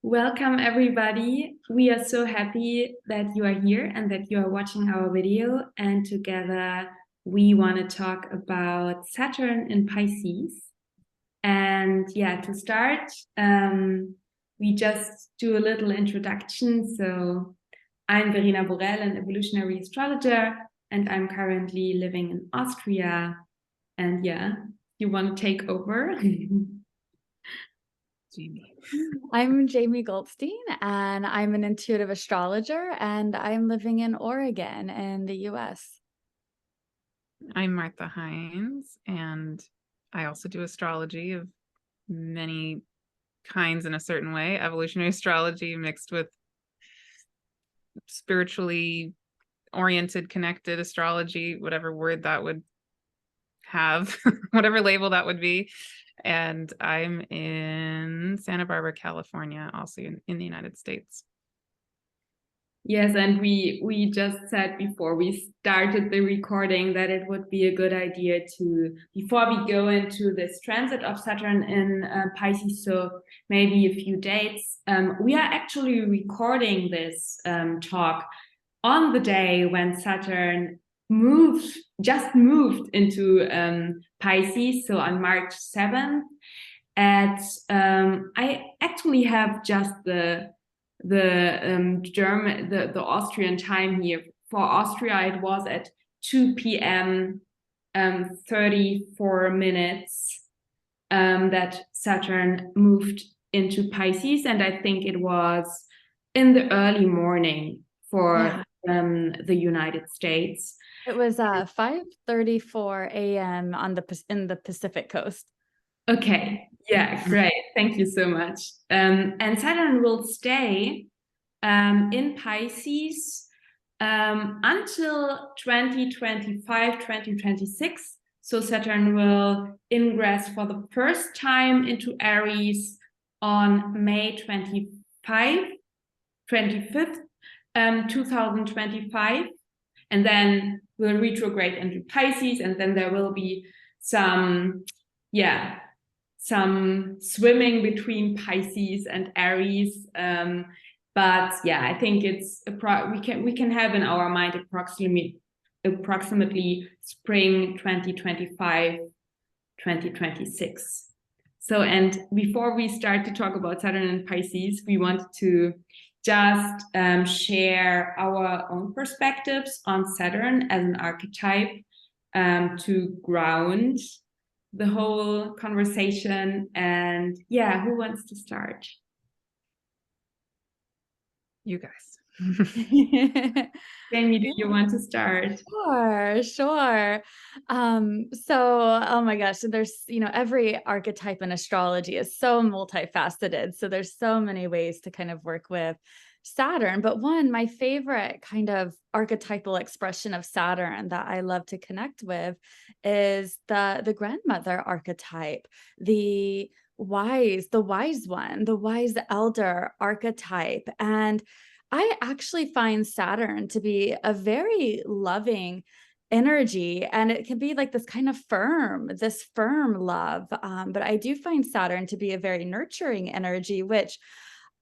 Welcome, everybody. We are so happy that you are here and that you are watching our video. And together, we want to talk about Saturn in Pisces. And yeah, to start, we just do a little introduction. So I'm Verena Borell, an evolutionary astrologer, and I'm currently living in Austria. And yeah, you want to take over? Jaime. I'm Jaime Goldstein, and I'm an intuitive astrologer, and I'm living in Oregon in the US. I'm Alter Hines, and I also do astrology of many kinds in a certain way. Evolutionary astrology mixed with spiritually oriented, connected astrology, whatever word that would have, whatever label that would be. And I'm in Santa Barbara, California, also in the United States. Yes, and we just said before we started the recording that it would be a good idea to, before we go into this transit of Saturn in Pisces, so maybe a few dates. We are actually recording this talk on the day when Saturn just moved into Pisces, so on March 7th. I actually have just the Austrian time here. For Austria, it was at 2 p.m. 34 minutes that Saturn moved into Pisces, and I think it was in the early morning for the United States. It was 5:34 a.m. in the Pacific Coast. Okay, yeah, great. Thank you so much. And Saturn will stay in Pisces until 2025, 2026. So Saturn will ingress for the first time into Aries on May 25th, 2025. And then will retrograde into Pisces. And then there will be some swimming between Pisces and Aries. But yeah, I think it's we can have in our mind approximately spring 2025, 2026. So, and before we start to talk about Saturn and Pisces, we want to just share our own perspectives on Saturn as an archetype to ground the whole conversation. And yeah, who wants to start? You guys. Jaime, do you want to start? Sure. So, oh my gosh, so there's, every archetype in astrology is so multifaceted. So there's so many ways to kind of work with Saturn. But my favorite kind of archetypal expression of Saturn that I love to connect with is the grandmother archetype, the wise one, the wise elder archetype. And I actually find Saturn to be a very loving energy, and it can be like this kind of firm love. But I do find Saturn to be a very nurturing energy, which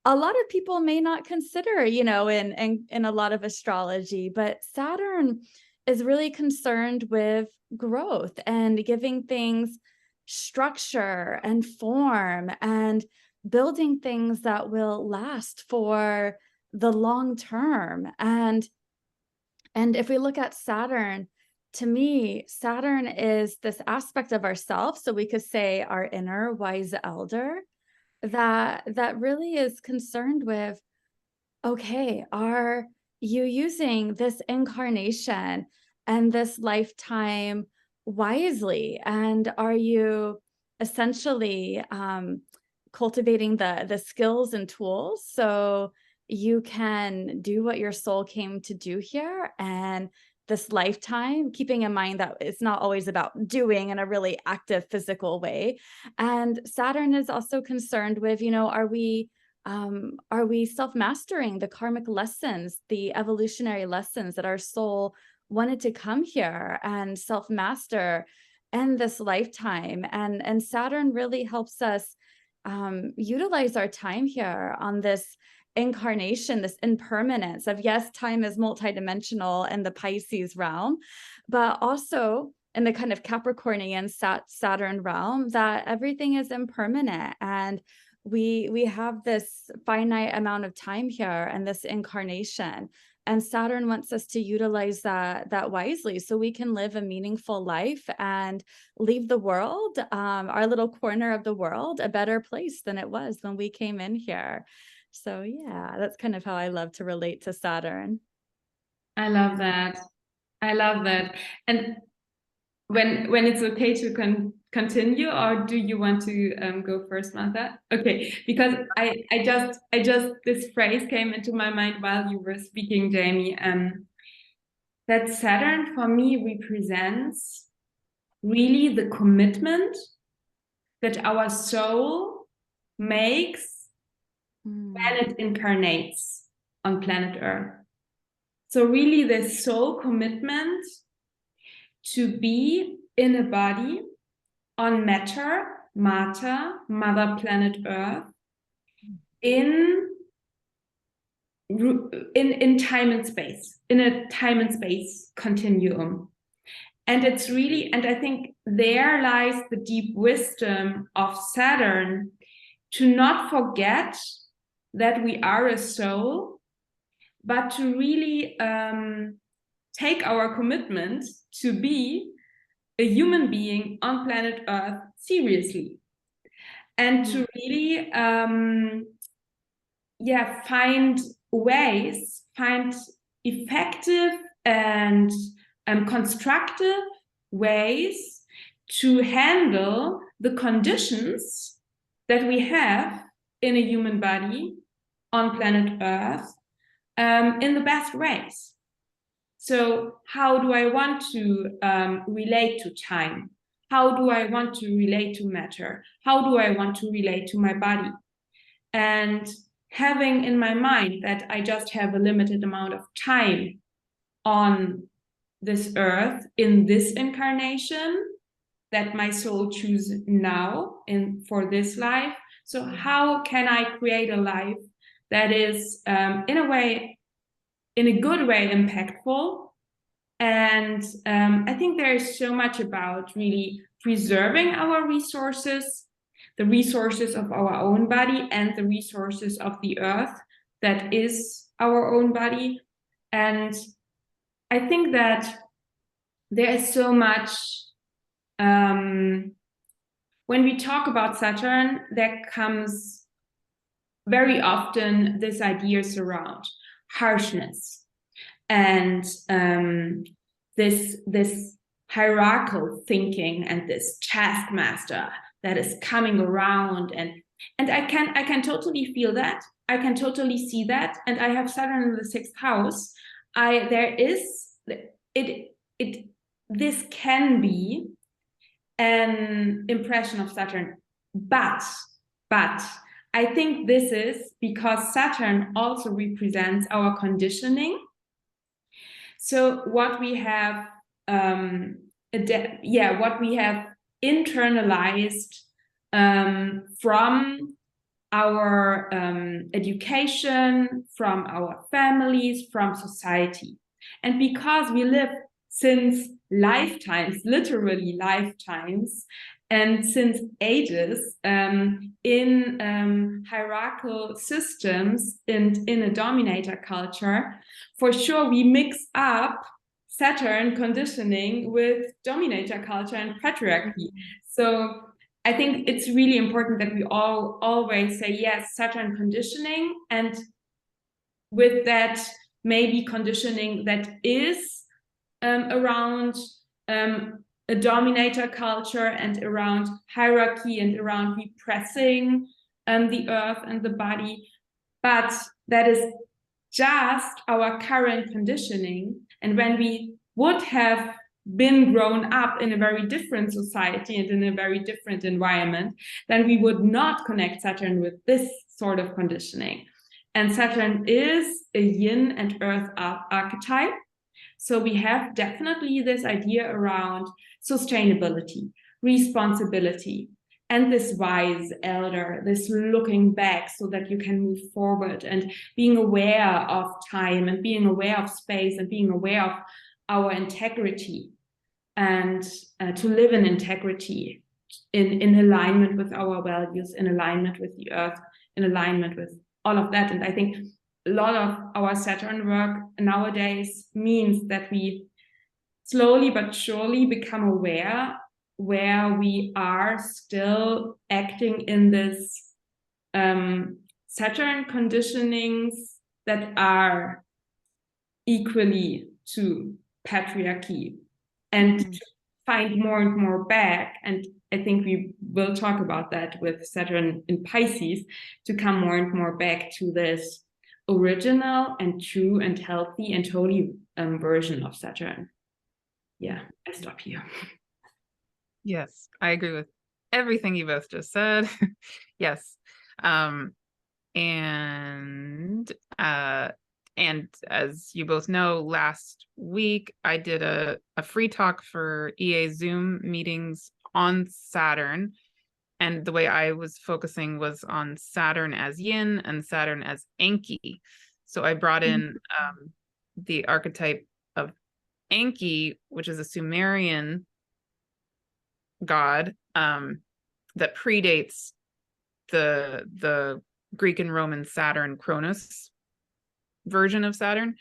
a lot of people may not consider, in a lot of astrology. But Saturn is really concerned with growth and giving things structure and form and building things that will last for the long term. And if we look at Saturn, to me, Saturn is this aspect of ourselves. So we could say our inner wise elder that really is concerned with, okay, are you using this incarnation and this lifetime wisely? And are you essentially cultivating the skills and tools so you can do what your soul came to do here and this lifetime, keeping in mind that it's not always about doing in a really active physical way. And Saturn is also concerned with, are we self-mastering the karmic lessons, the evolutionary lessons that our soul wanted to come here and self-master in this lifetime? And Saturn really helps us utilize our time here on this incarnation, this impermanence of, yes, time is multidimensional in the Pisces realm, but also in the kind of Capricornian Saturn realm, that everything is impermanent, and we have this finite amount of time here and this incarnation. And Saturn wants us to utilize that wisely, so we can live a meaningful life and leave the world, our little corner of the world, a better place than it was when we came in here. So yeah, that's kind of how I love to relate to Saturn. I love that. I love that. And when it's okay to continue, or do you want to go first, Martha? Okay, because I just this phrase came into my mind while you were speaking, Jaime. That Saturn for me represents really the commitment that our soul makes when it incarnates on planet Earth. So really the soul commitment to be in a body on matter, mother planet Earth, in time and space, in a time and space continuum. And it's really, and I think there lies the deep wisdom of Saturn, to not forget that we are a soul, but to really take our commitment to be a human being on planet Earth seriously, and to really find ways, find effective and constructive ways to handle the conditions that we have in a human body on planet Earth in the best ways. So how do I want to relate to time? How do I want to relate to matter? How do I want to relate to my body? And having in my mind that I just have a limited amount of time on this earth in this incarnation that my soul chooses now for this life. So how can I create a life that is in a good way impactful? And I think there is so much about really preserving our resources, the resources of our own body and the resources of the earth that is our own body. And I think that there is so much, when we talk about Saturn, there comes very often this ideas around harshness and this hierarchical thinking and this taskmaster that is coming around, and I can totally feel that. I can totally see that, and I have Saturn in the 6th house. This can be an impression of Saturn, but I think this is because Saturn also represents our conditioning. So what we have, what we have internalized from our education, from our families, from society. And because we live since lifetimes, literally lifetimes, and since ages in hierarchical systems and in a dominator culture, for sure we mix up Saturn conditioning with dominator culture and patriarchy. So I think it's really important that we all always say, yes, Saturn conditioning, and with that maybe conditioning that is around a dominator culture and around hierarchy and around repressing the earth and the body, but that is just our current conditioning. And when we would have been grown up in a very different society and in a very different environment, then we would not connect Saturn with this sort of conditioning. And Saturn is a yin and earth archetype. So we have definitely this idea around sustainability, responsibility, and this wise elder, this looking back so that you can move forward, and being aware of time and being aware of space and being aware of our integrity, and to live in integrity, in alignment with our values, in alignment with the earth, in alignment with all of that. And I think a lot of our Saturn work nowadays means that we slowly but surely become aware where we are still acting in this Saturn conditionings that are equally to patriarchy, and to find more and more back. And I think we will talk about that with Saturn in Pisces, to come more and more back to this original and true and healthy and holy version of Saturn. Yeah, I stop here. Yes, I agree with everything you both just said. Yes. And as you both know, last week I did a free talk for EA Zoom meetings on Saturn. And the way I was focusing was on Saturn as yin and Saturn as Enki. So I brought in the archetype of Enki, which is a Sumerian god that predates the Greek and Roman Saturn Cronus version of Saturn.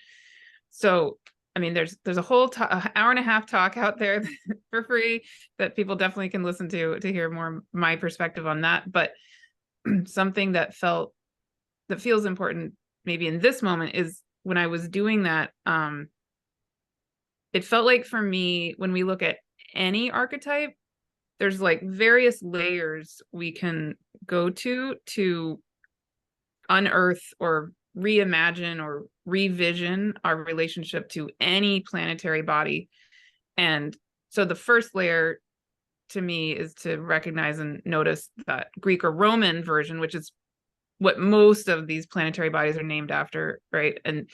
So I mean, there's a whole hour and a half talk out there for free that people definitely can listen to hear more my perspective on that. But something that feels important maybe in this moment is when I was doing that, it felt like for me, when we look at any archetype, there's like various layers we can go to unearth or reimagine or revision our relationship to any planetary body. And so the first layer to me is to recognize and notice that Greek or Roman version, which is what most of these planetary bodies are named after, right? And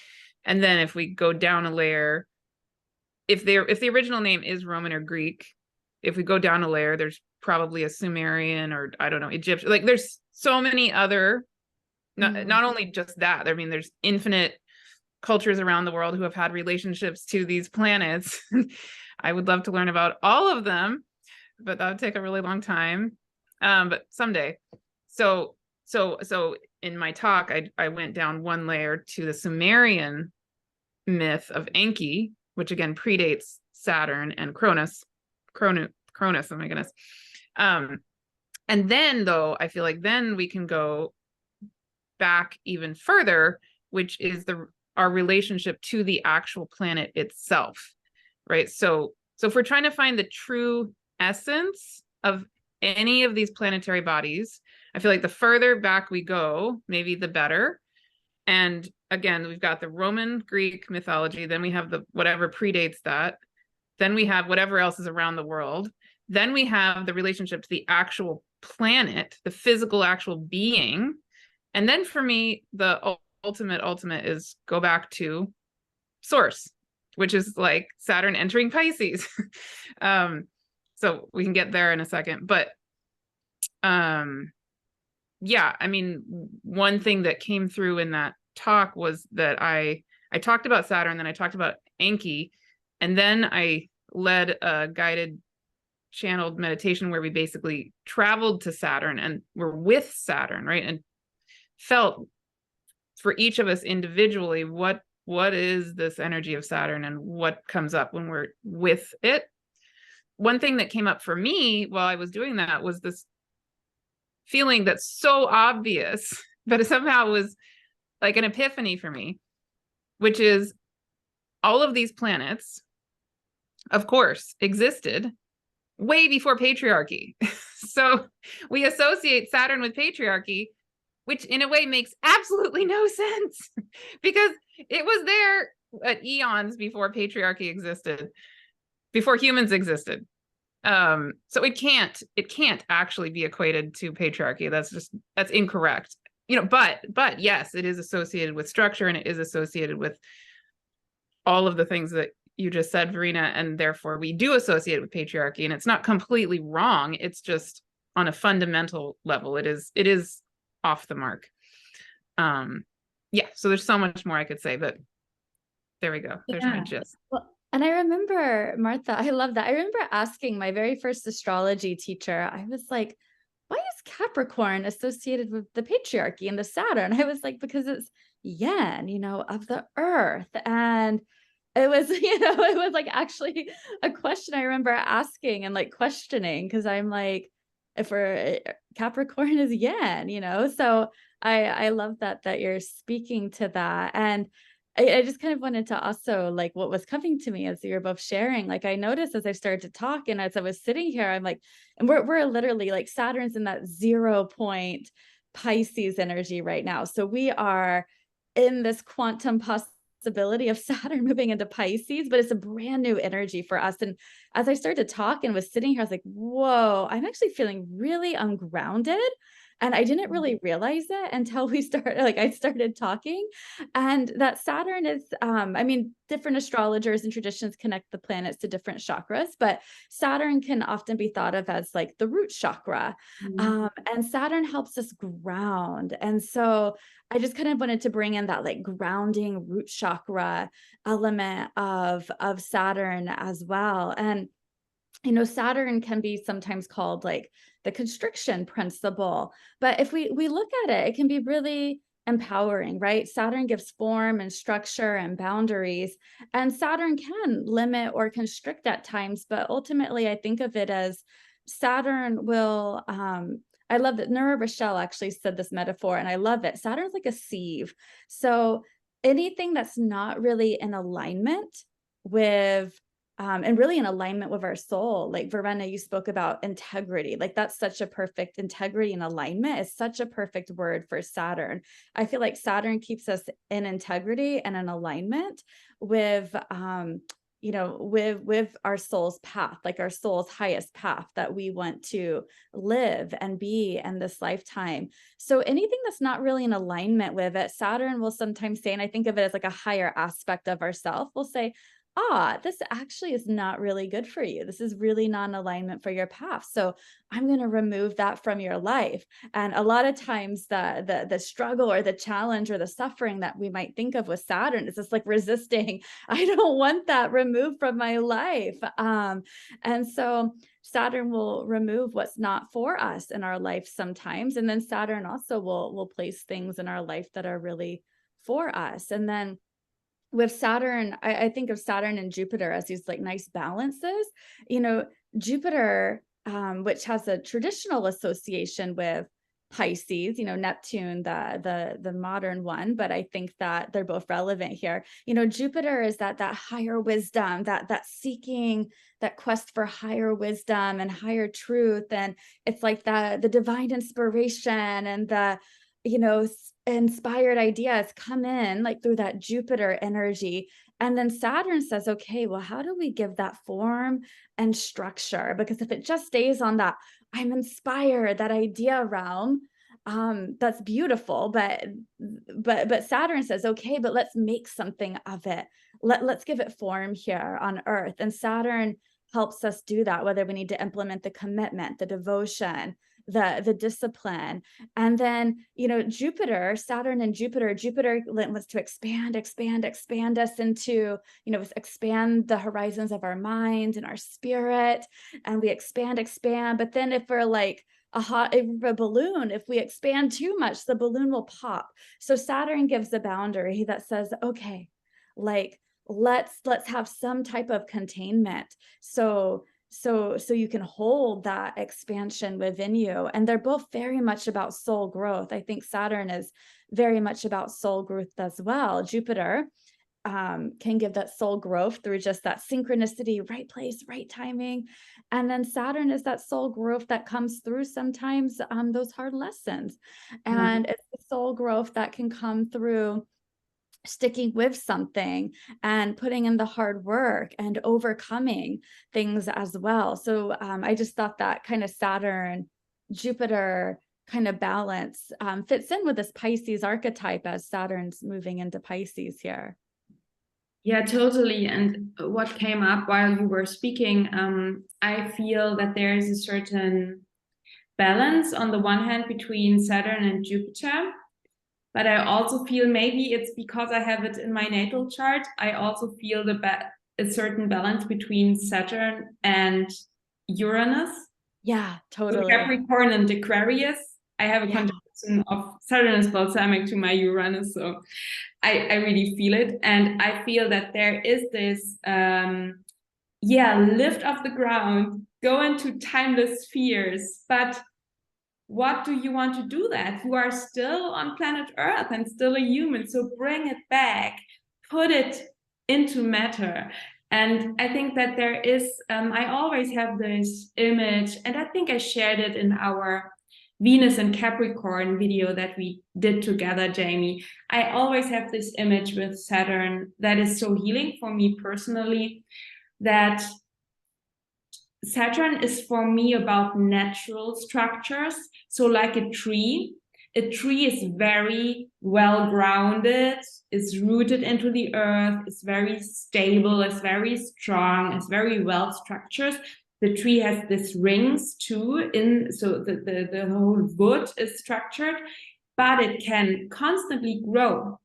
then if we go down a layer, if the original name is Roman or Greek, if we go down a layer, there's probably a Sumerian or, I don't know, Egyptian. Like there's so many other, not only just that, I mean, there's infinite cultures around the world who have had relationships to these planets. I would love to learn about all of them, but that would take a really long time. But someday. So in my talk, I went down one layer to the Sumerian myth of Enki, which again predates Saturn and Cronus. Oh my goodness. And then though, I feel like then we can go back even further, which is our relationship to the actual planet itself, right? So if we're trying to find the true essence of any of these planetary bodies, I feel like the further back we go, maybe the better. And again, we've got the Roman Greek mythology, then we have the whatever predates that, then we have whatever else is around the world, then we have the relationship to the actual planet, the physical actual being. And then for me, the ultimate is go back to source, which is like Saturn entering Pisces. So we can get there in a second, but yeah, I mean, one thing that came through in that talk was that I talked about Saturn, then I talked about Enki, and then I led a guided channeled meditation where we basically traveled to Saturn and were with Saturn, right? And felt for each of us individually, what is this energy of Saturn and what comes up when we're with it. One thing that came up for me while I was doing that was this feeling that's so obvious, but it somehow was like an epiphany for me, which is all of these planets, of course, existed way before patriarchy. So we associate Saturn with patriarchy, which in a way makes absolutely no sense because it was there at eons before patriarchy existed, before humans existed. So it can't actually be equated to patriarchy. That's incorrect. But yes, it is associated with structure and it is associated with all of the things that you just said, Verena, and therefore we do associate it with patriarchy, and it's not completely wrong. It's just on a fundamental level, it is off the mark. Yeah, so there's so much more I could say, but there we go. There's my gist. Well, and I remember, Martha, I love that. I remember asking my very first astrology teacher, I was like, why is Capricorn associated with the patriarchy and the Saturn? I was like, because it's yin, of the earth. And it was, it was like actually a question I remember asking and like questioning, because I'm like, if we're Capricorn is yin, so I love that you're speaking to that. And I just kind of wanted to also, like, what was coming to me as you're both sharing, like, I noticed as I started to talk and as I was sitting here, I'm like, and we're literally like Saturn's in that 0 point Pisces energy right now. So we are in this quantum possibility of Saturn moving into Pisces, but it's a brand new energy for us. And as I started to talk and was sitting here, I was like, whoa, I'm actually feeling really ungrounded. And I didn't really realize it until I started talking. And that Saturn is, different astrologers and traditions connect the planets to different chakras, but Saturn can often be thought of as like the root chakra. And Saturn helps us ground. And so I just kind of wanted to bring in that like grounding root chakra element of Saturn as well. And Saturn can be sometimes called like the constriction principle, but if we look at it, it can be really empowering, right? Saturn gives form and structure and boundaries, and Saturn can limit or constrict at times, but ultimately I think of it as Saturn will, I love that Verena Borell actually said this metaphor, and I love it. Saturn's like a sieve. So anything that's not really in alignment with and really in alignment with our soul, like Verena, you spoke about integrity. Like that's such a perfect integrity and alignment is such a perfect word for Saturn. I feel like Saturn keeps us in integrity and in alignment with, with our soul's path, like our soul's highest path that we want to live and be in this lifetime. So anything that's not really in alignment with it, Saturn will sometimes say, and I think of it as like a higher aspect of ourself, will say, this actually is not really good for you. This is really not in alignment for your path. So I'm going to remove that from your life. And a lot of times the struggle or the challenge or the suffering that we might think of with Saturn is just like resisting. I don't want that removed from my life. And so Saturn will remove what's not for us in our life sometimes. And then Saturn also will place things in our life that are really for us. And then with Saturn, I think of Saturn and Jupiter as these like nice balances. Jupiter, which has a traditional association with Pisces, Neptune, the modern one, but I think that they're both relevant here. Jupiter is that higher wisdom, that seeking, that quest for higher wisdom and higher truth, and it's like the divine inspiration and the inspired ideas come in like through that Jupiter energy. And then Saturn says, okay, well, how do we give that form and structure? Because if it just stays on that, I'm inspired, that idea realm, that's beautiful. But Saturn says, okay, but let's make something of it. Let's give it form here on Earth. And Saturn helps us do that, whether we need to implement the commitment, the devotion, the discipline. And then, Jupiter, Saturn and Jupiter wants to expand us into, expand the horizons of our mind and our spirit. And we expand. But then if we're like a balloon, if we expand too much, the balloon will pop. So Saturn gives a boundary that says, okay, like, let's have some type of containment. So you can hold that expansion within you. And they're both very much about soul growth. I think Saturn is very much about soul growth as well. Jupiter can give that soul growth through just that synchronicity, right place, right timing. And then Saturn is that soul growth that comes through sometimes those hard lessons. And it's the soul growth that can come through sticking with something and putting in the hard work and overcoming things as well. So I just thought that kind of Saturn, Jupiter kind of balance fits in with this Pisces archetype as Saturn's moving into Pisces here. Yeah, totally. And what came up while you were speaking, I feel that there is a certain balance on the one hand between Saturn and Jupiter, but I also feel maybe it's because I have it in my natal chart. I also feel a certain balance between Saturn and Uranus. Yeah, So totally. Capricorn and Aquarius. I have a conjunction of Saturn is balsamic to my Uranus, so I really feel it. And I feel that there is this, lift off the ground, go into timeless spheres. But what do you want to do that? You are still on planet Earth and still a human. So bring it back, put it into matter. And I think that there is, I always have this image, and I think I shared it in our Venus and Capricorn video that we did together, Jaime. I always have this image with Saturn that is so healing for me personally, that Saturn is for me about natural structures. So like a tree is very well grounded, is rooted into the earth, is very stable, is very strong, is very well structured. The tree has these rings too, so the whole wood is structured, but it can constantly grow.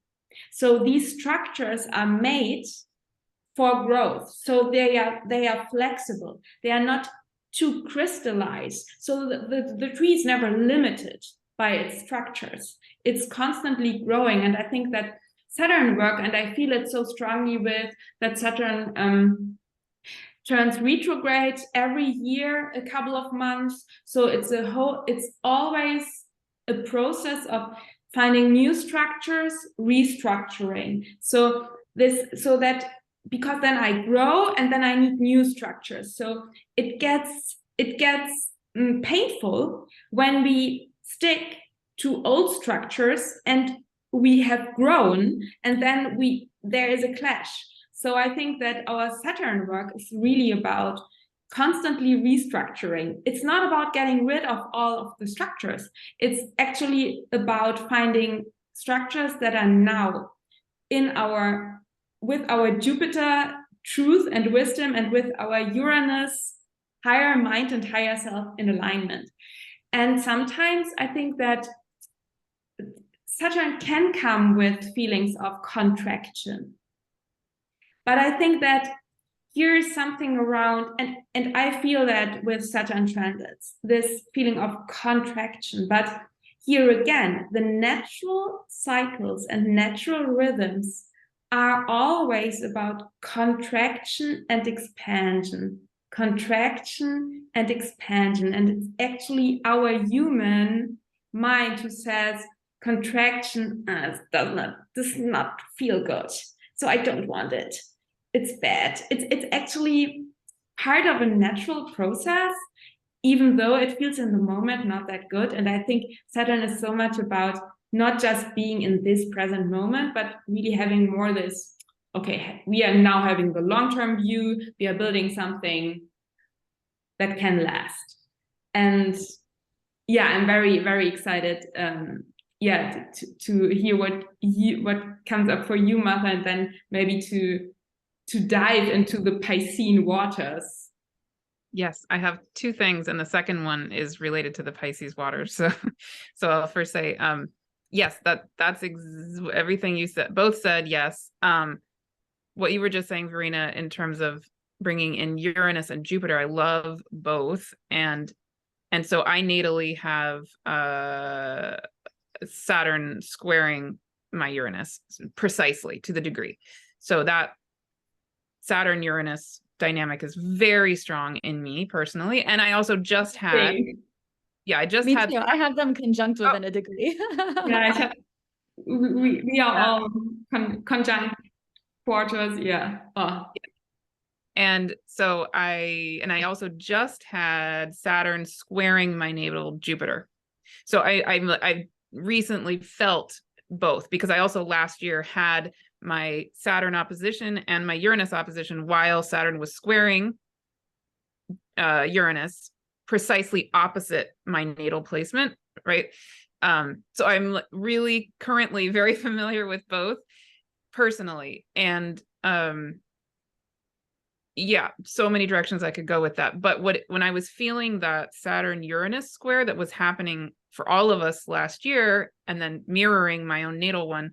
So these structures are made for growth. So they are flexible. They are not too crystallized. So the tree is never limited by its structures. It's constantly growing. And I think that Saturn work, and I feel it so strongly with that Saturn turns retrograde every year, a couple of months. So it's always a process of finding new structures, restructuring. So that because then I grow and then I need new structures. So it gets painful when we stick to old structures and we have grown and then there is a clash. So I think that our Saturn work is really about constantly restructuring. It's not about getting rid of all of the structures. It's actually about finding structures that are now with our Jupiter truth and wisdom and with our Uranus higher mind and higher self in alignment. And sometimes I think that Saturn can come with feelings of contraction. But I think that here is something around, and I feel that with Saturn transits, this feeling of contraction. But here again, the natural cycles and natural rhythms are always about contraction and expansion. Contraction and expansion. And it's actually our human mind who says contraction does not feel good. So I don't want it. It's bad. It's actually part of a natural process, even though it feels in the moment not that good. And I think Saturn is so much about not just being in this present moment, but really having more this, okay, we are now having the long-term view, we are building something that can last. And yeah, I'm very, very excited to hear what comes up for you, Martha, and then maybe to dive into the Piscean waters. Yes, I have two things, and the second one is related to the Pisces waters. So I'll first say, yes, that's everything you said. Both said yes. What you were just saying, Verena, in terms of bringing in Uranus and Jupiter, I love both, and so I natally have Saturn squaring my Uranus precisely to the degree. So that Saturn-Uranus dynamic is very strong in me personally. And I also just had, I have them conjunct within a degree. Yeah, we are all conjunct quarters. Yeah. Oh. And so I also just had Saturn squaring my natal Jupiter. So I recently felt both, because I also last year had my Saturn opposition and my Uranus opposition while Saturn was squaring Uranus precisely opposite my natal placement, right? So I'm really currently very familiar with both personally. And yeah, so many directions I could go with that. But when I was feeling that Saturn Uranus square that was happening for all of us last year, and then mirroring my own natal one,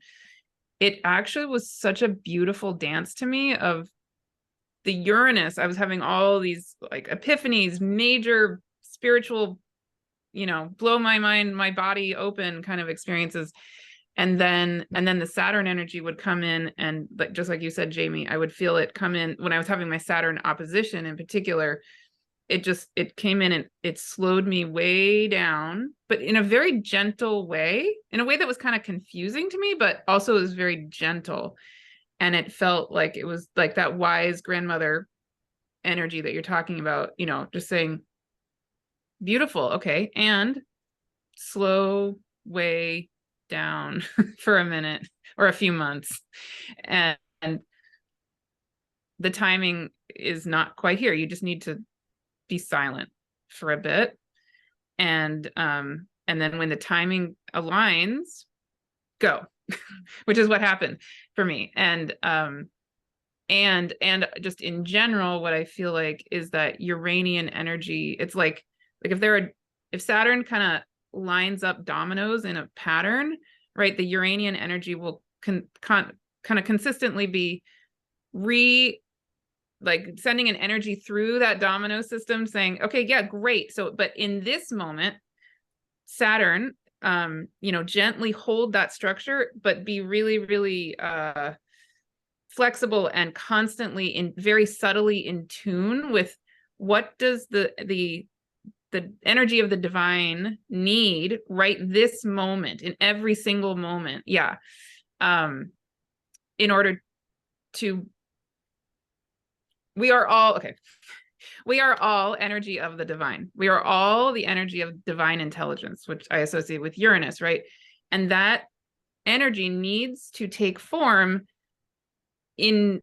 it actually was such a beautiful dance to me of the Uranus. I was having all these like epiphanies, major spiritual, blow my mind, my body open kind of experiences. And then the Saturn energy would come in, and like, just like you said, Jaime, I would feel it come in when I was having my Saturn opposition in particular. It came in and it slowed me way down, but in a very gentle way, in a way that was kind of confusing to me, but also was very gentle. And it felt like it was like that wise grandmother energy that you're talking about, just saying, beautiful, okay, and slow way down for a minute or a few months. And the timing is not quite here. You just need to be silent for a bit. And then when the timing aligns, go, which is what happened for me. And just in general, what I feel like is that Uranian energy, it's like if Saturn kind of lines up dominoes in a pattern, right, the Uranian energy will kind of consistently be like sending an energy through that domino system saying, okay, yeah, great. So, but in this moment, Saturn, gently hold that structure, but be really, really flexible and constantly very subtly in tune with what does the energy of the divine need right this moment, in every single moment. Yeah. In order to, we are all energy of the divine. We are all the energy of divine intelligence, which I associate with Uranus, right? And that energy needs to take form in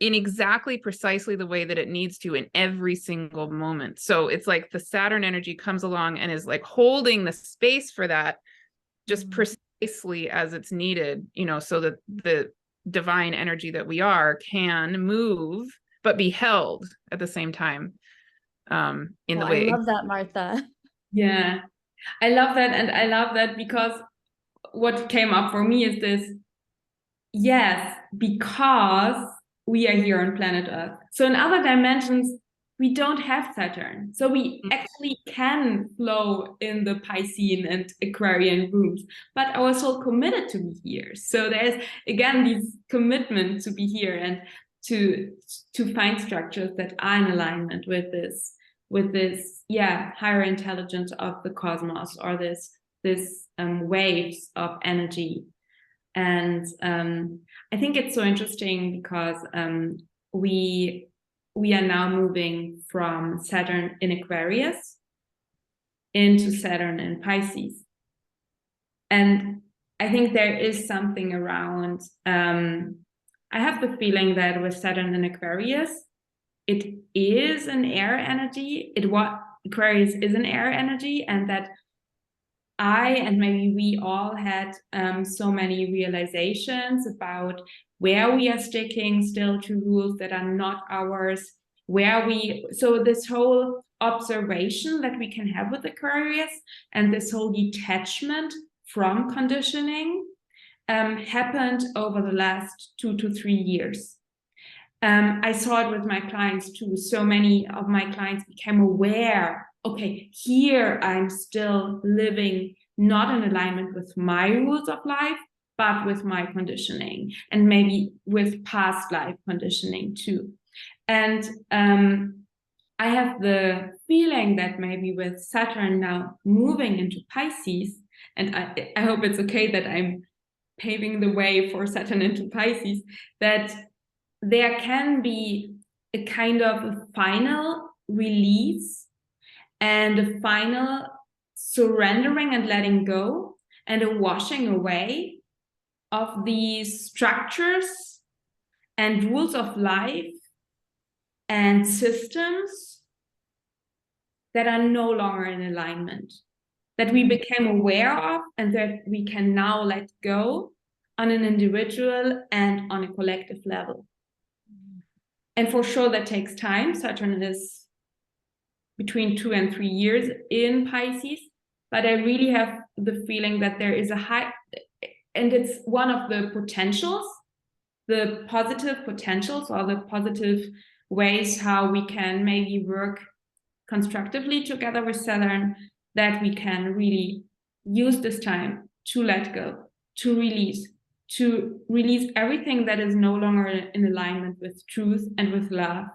exactly precisely the way that it needs to in every single moment. So it's like the Saturn energy comes along and is like holding the space for that just precisely as it's needed, so that the divine energy that we are can move but be held at the same time, in the way. I love that, Martha. Yeah, I love that. And I love that because what came up for me is this, yes, because we are here on planet Earth. So in other dimensions, we don't have Saturn. So we actually can flow in the Piscean and Aquarian rooms, but our soul committed to be here. So there's, again, this commitment to be here and to find structures that are in alignment with this, higher intelligence of the cosmos, or this waves of energy. And I think it's so interesting because we are now moving from Saturn in Aquarius into Saturn in Pisces. And I think there is something around, I have the feeling that with Saturn in Aquarius, it is an air energy. Aquarius is an air energy, and that and maybe we all had so many realizations about where we are sticking still to rules that are not ours, so this whole observation that we can have with Aquarius and this whole detachment from conditioning happened over the last 2 to 3 years. I saw it with my clients too. So many of my clients became aware, okay, here I'm still living not in alignment with my rules of life, but with my conditioning, and maybe with past life conditioning too. And I have the feeling that maybe with Saturn now moving into Pisces, and I hope it's okay that I'm paving the way for Saturn into Pisces, that there can be a kind of a final release and a final surrendering and letting go and a washing away of these structures and rules of life and systems that are no longer in alignment, that we became aware of and that we can now let go on an individual and on a collective level. And for sure that takes time. Saturn is between 2 and 3 years in Pisces, but I really have the feeling that there is a high, and it's one of the potentials, the positive potentials, or the positive ways how we can maybe work constructively together with Saturn, that we can really use this time to let go, to release everything that is no longer in alignment with truth and with love.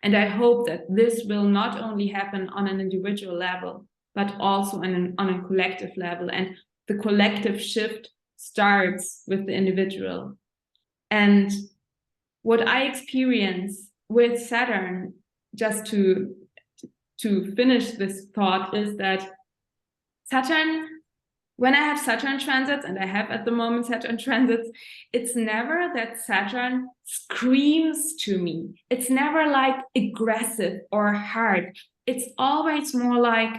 And I hope that this will not only happen on an individual level, but also on a collective level. And the collective shift starts with the individual. And what I experience with Saturn, just to finish this thought, is that Saturn, when I have Saturn transits, and I have at the moment Saturn transits, it's never that Saturn screams to me. It's never like aggressive or hard. It's always more like,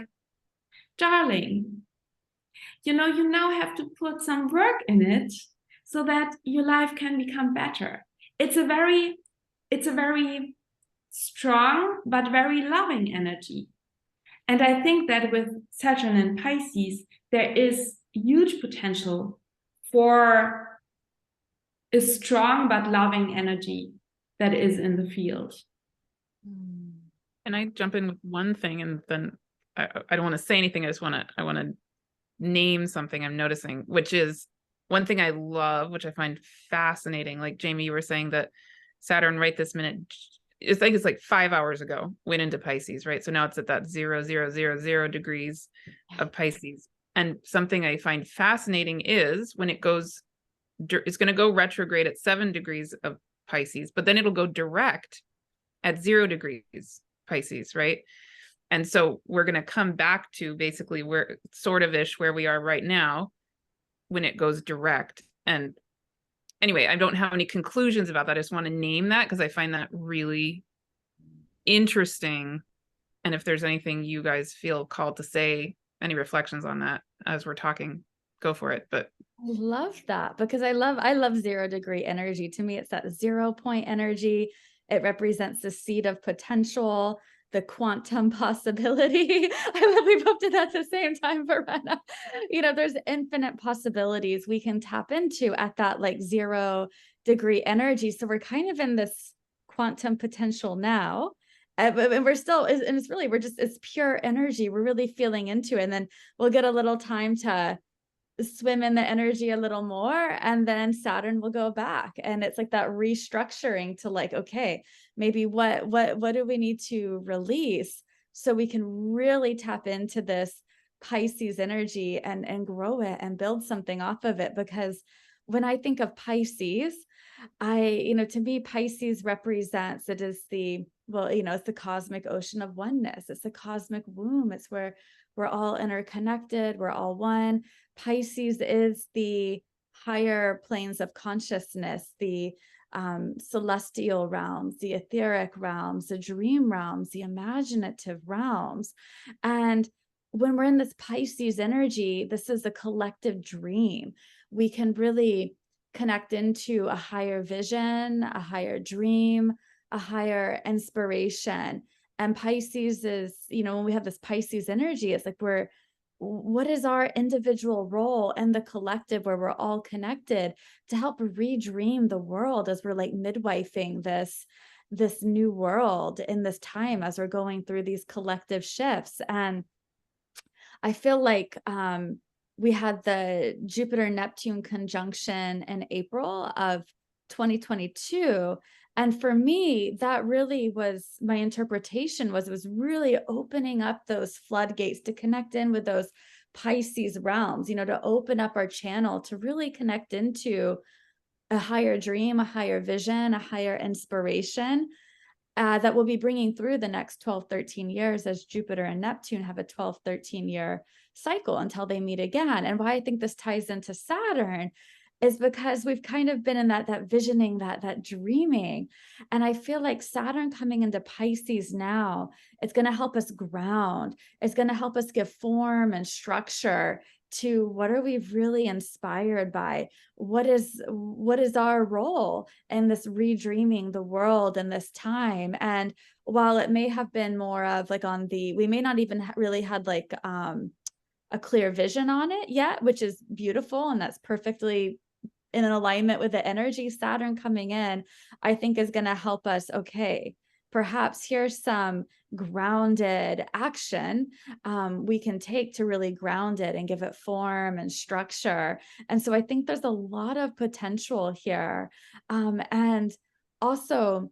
darling, you know, you now have to put some work in it so that your life can become better. It's a very strong but very loving energy. And I think that with Saturn and Pisces, there is huge potential for a strong but loving energy that is in the field. Can I jump in with one thing, and then I don't want to say anything. I want to name something I'm noticing, which is one thing I love, which I find fascinating. Like Jaime, you were saying that Saturn right this minute, it's like 5 hours ago, went into Pisces, right? So now it's at that 0,000 degrees of Pisces. And something I find fascinating is when it goes, it's going to go retrograde at 7 degrees of Pisces, but then it'll go direct at 0 degrees Pisces, right? And so we're going to come back to basically where sort of ish where we are right now when it goes direct. And anyway, I don't have any conclusions about that. I just want to name that because I find that really interesting. And if there's anything you guys feel called to say, any reflections on that as we're talking, go for it. But I love that, because I love 0 degree energy. To me, it's that 0 point energy. It represents the seed of potential, the quantum possibility. I love we both did that at the same time, Verena. You know, there's infinite possibilities we can tap into at that like 0 degree energy. So we're kind of in this quantum potential now. And we're still, and it's really, it's pure energy. We're really feeling into it. And then we'll get a little time to swim in the energy a little more, and then Saturn will go back, and it's like that restructuring to like, okay, maybe what do we need to release so we can really tap into this Pisces energy and grow it and build something off of it. Because when I think of Pisces, to me, Pisces represents, it is the, it's the cosmic ocean of oneness. It's the cosmic womb. It's where we're all interconnected. We're all one. Pisces is the higher planes of consciousness, the celestial realms, the etheric realms, the dream realms, the imaginative realms. And when we're in this Pisces energy, this is a collective dream. We can really connect into a higher vision, a higher dream, a higher inspiration. And Pisces is, when we have this Pisces energy, it's like what is our individual role in the collective where we're all connected to help redream the world as we're like midwifing this new world in this time as we're going through these collective shifts. And I feel like we had the Jupiter-Neptune conjunction in April of 2022. And for me, that really was my interpretation, it was really opening up those floodgates to connect in with those Pisces realms, to open up our channel to really connect into a higher dream, a higher vision, a higher inspiration that we'll be bringing through the next 12, 13 years as Jupiter and Neptune have a 12, 13 year cycle until they meet again. And why I think this ties into Saturn is because we've kind of been in that visioning, that dreaming. And I feel like Saturn coming into Pisces now, it's going to help us ground. It's going to help us give form and structure to what are we really inspired by? What is our role in this redreaming the world in this time? And while it may have been more of like we may not even really had like a clear vision on it yet, which is beautiful, and that's perfectly in an alignment with the energy Saturn coming in, I think is going to help us. Okay, perhaps here's some grounded action we can take to really ground it and give it form and structure. And so I think there's a lot of potential here. And also,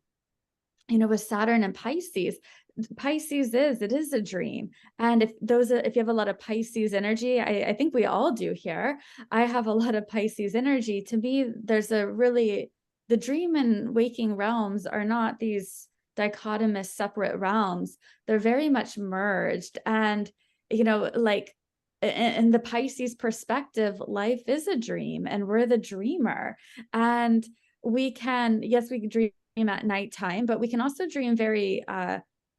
with Saturn and Pisces, it is a dream. And if you have a lot of Pisces energy, I think we all do here. I have a lot of Pisces energy. To me, the dream and waking realms are not these dichotomous separate realms. They're very much merged. And, like in the Pisces perspective, life is a dream and we're the dreamer. And we can dream at nighttime, but we can also dream very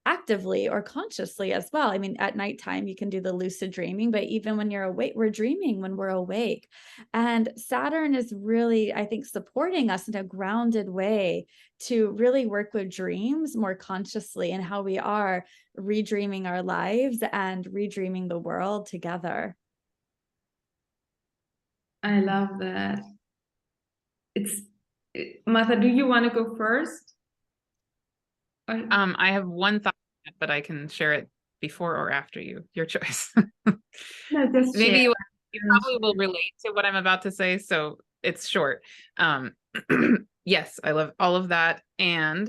actively or consciously as well. I mean, at nighttime, you can do the lucid dreaming, but even when you're awake, we're dreaming when we're awake. And Saturn is really, I think, supporting us in a grounded way to really work with dreams more consciously and how we are redreaming our lives and redreaming the world together. I love that. Martha, do you want to go first? I have one thought, but I can share it before or after you. Your choice. No, just Maybe share. you probably will relate to what I'm about to say, so it's short. Yes, I love all of that. And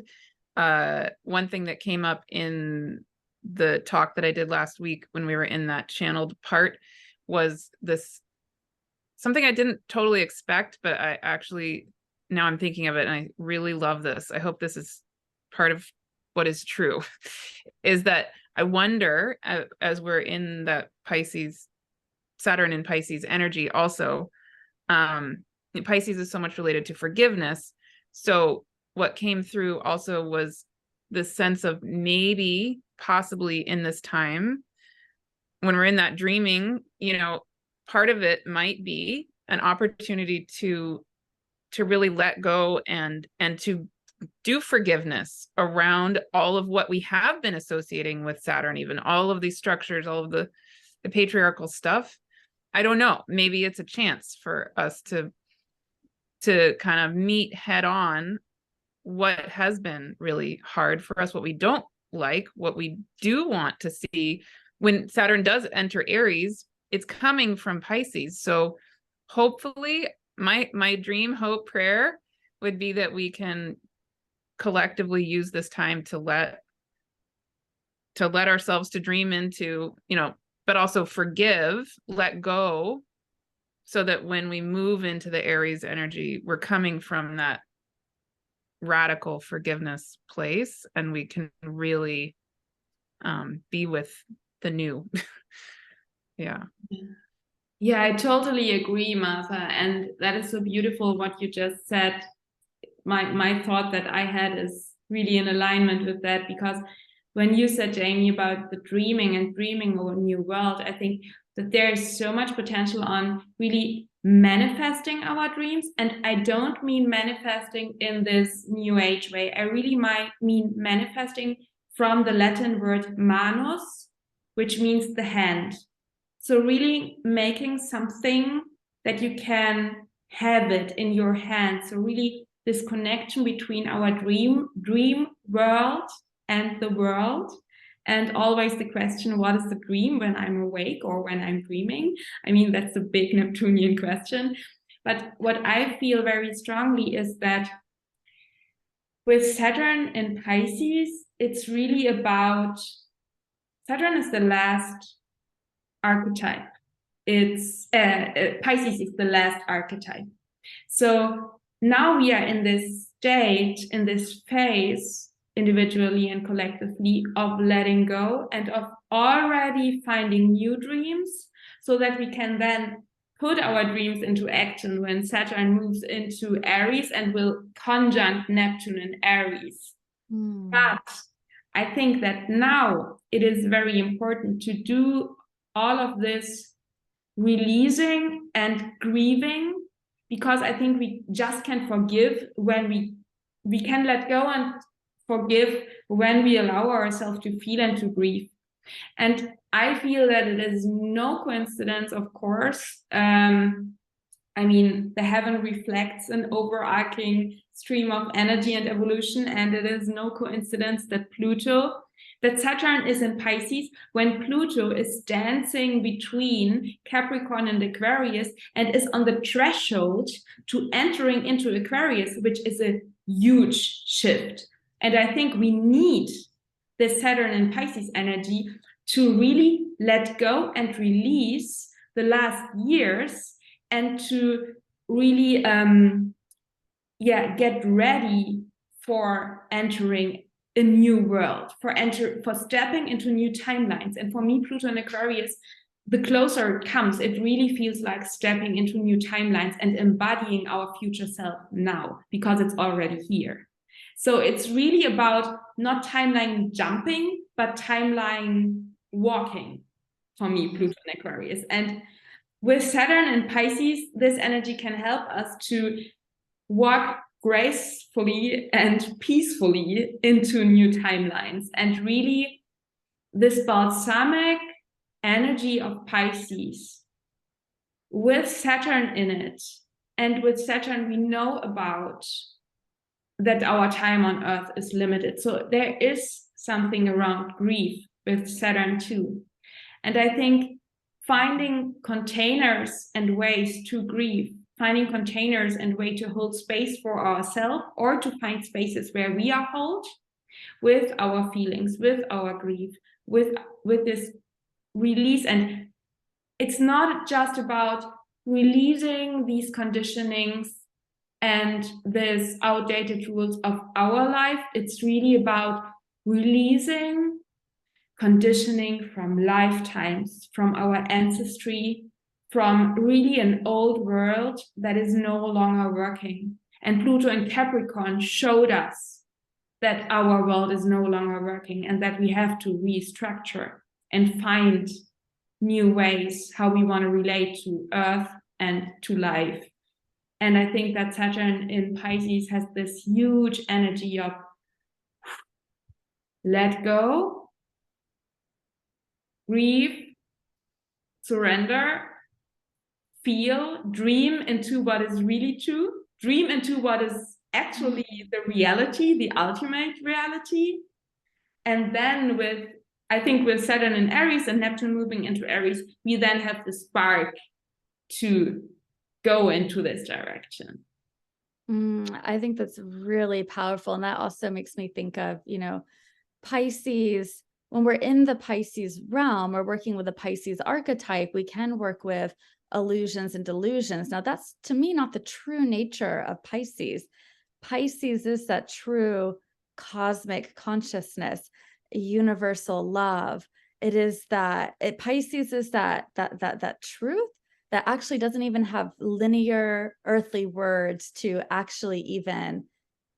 one thing that came up in the talk that I did last week when we were in that channeled part was something I didn't totally expect, but I actually, now I'm thinking of it and I really love this. I hope this is part of what is true, is that I wonder, as we're in that Pisces, Saturn and Pisces energy also, Pisces is so much related to forgiveness. So what came through also was the sense of maybe possibly in this time, when we're in that dreaming, part of it might be an opportunity to really let go and to do forgiveness around all of what we have been associating with Saturn, even all of these structures, all of the patriarchal stuff. I don't know. Maybe it's a chance for us to kind of meet head on what has been really hard for us, what we don't like, what we do want to see. When Saturn does enter Aries, it's coming from Pisces. So hopefully my dream, hope, prayer would be that we can collectively use this time to let ourselves to dream into, but also forgive, let go, so that when we move into the Aries energy, we're coming from that radical forgiveness place and we can really be with the new. Yeah. Yeah, I totally agree, Martha. And that is so beautiful what you just said. My thought that I had is really in alignment with that, because when you said, Jaime, about the dreaming and dreaming of a new world, I think that there is so much potential on really manifesting our dreams. And I don't mean manifesting in this new age way. I really mean manifesting from the Latin word manus, which means the hand. So really making something that you can have it in your hand. So really this connection between our dream world and the world. And always the question, what is the dream when I'm awake or when I'm dreaming? I mean, that's a big Neptunian question. But what I feel very strongly is that with Saturn in Pisces, it's really about, Saturn is the last archetype. It's Pisces is the last archetype. So now we are in this state, in this phase, individually and collectively, of letting go and of already finding new dreams, so that we can then put our dreams into action when Saturn moves into Aries and will conjunct Neptune in Aries. But I think that now it is very important to do all of this releasing and grieving, because I think we just can forgive when we can let go and forgive when we allow ourselves to feel and to grieve. And I feel that it is no coincidence, of course. I mean, the heaven reflects an overarching stream of energy and evolution, and it is no coincidence that Saturn is in Pisces when Pluto is dancing between Capricorn and Aquarius and is on the threshold to entering into Aquarius, which is a huge shift. And I think we need the Saturn and Pisces energy to really let go and release the last years, and to really get ready for entering a new world, for stepping into new timelines. And for me, Pluto and Aquarius, the closer it comes, it really feels like stepping into new timelines and embodying our future self now, because it's already here. So it's really about not timeline jumping, but timeline walking, for me, Pluto and Aquarius. And with Saturn and Pisces, this energy can help us to walk gracefully and peacefully into new timelines. And really, this balsamic energy of Pisces, with Saturn in it, and with Saturn, we know about that our time on Earth is limited. So there is something around grief with Saturn too. And I think finding containers and ways to grieve, finding containers and way to hold space for ourselves, or to find spaces where we are held with our feelings, with our grief, with this release. And it's not just about releasing these conditionings and these outdated rules of our life. It's really about releasing conditioning from lifetimes, from our ancestry, from really an old world that is no longer working. And Pluto and Capricorn showed us that our world is no longer working, and that we have to restructure and find new ways how we want to relate to Earth and to life. And I think that Saturn in Pisces has this huge energy of let go, grieve, surrender, feel, dream into what is really true, dream into what is actually the reality, the ultimate reality. And then I think with Saturn in Aries and Neptune moving into Aries, we then have the spark to go into this direction. I think that's really powerful. And that also makes me think of, Pisces. When we're in the Pisces realm or working with the Pisces archetype, we can work with illusions and delusions. Now, that's, to me, not the true nature of Pisces. Pisces is that true cosmic consciousness, universal love. It is Pisces is that truth that actually doesn't even have linear earthly words to actually even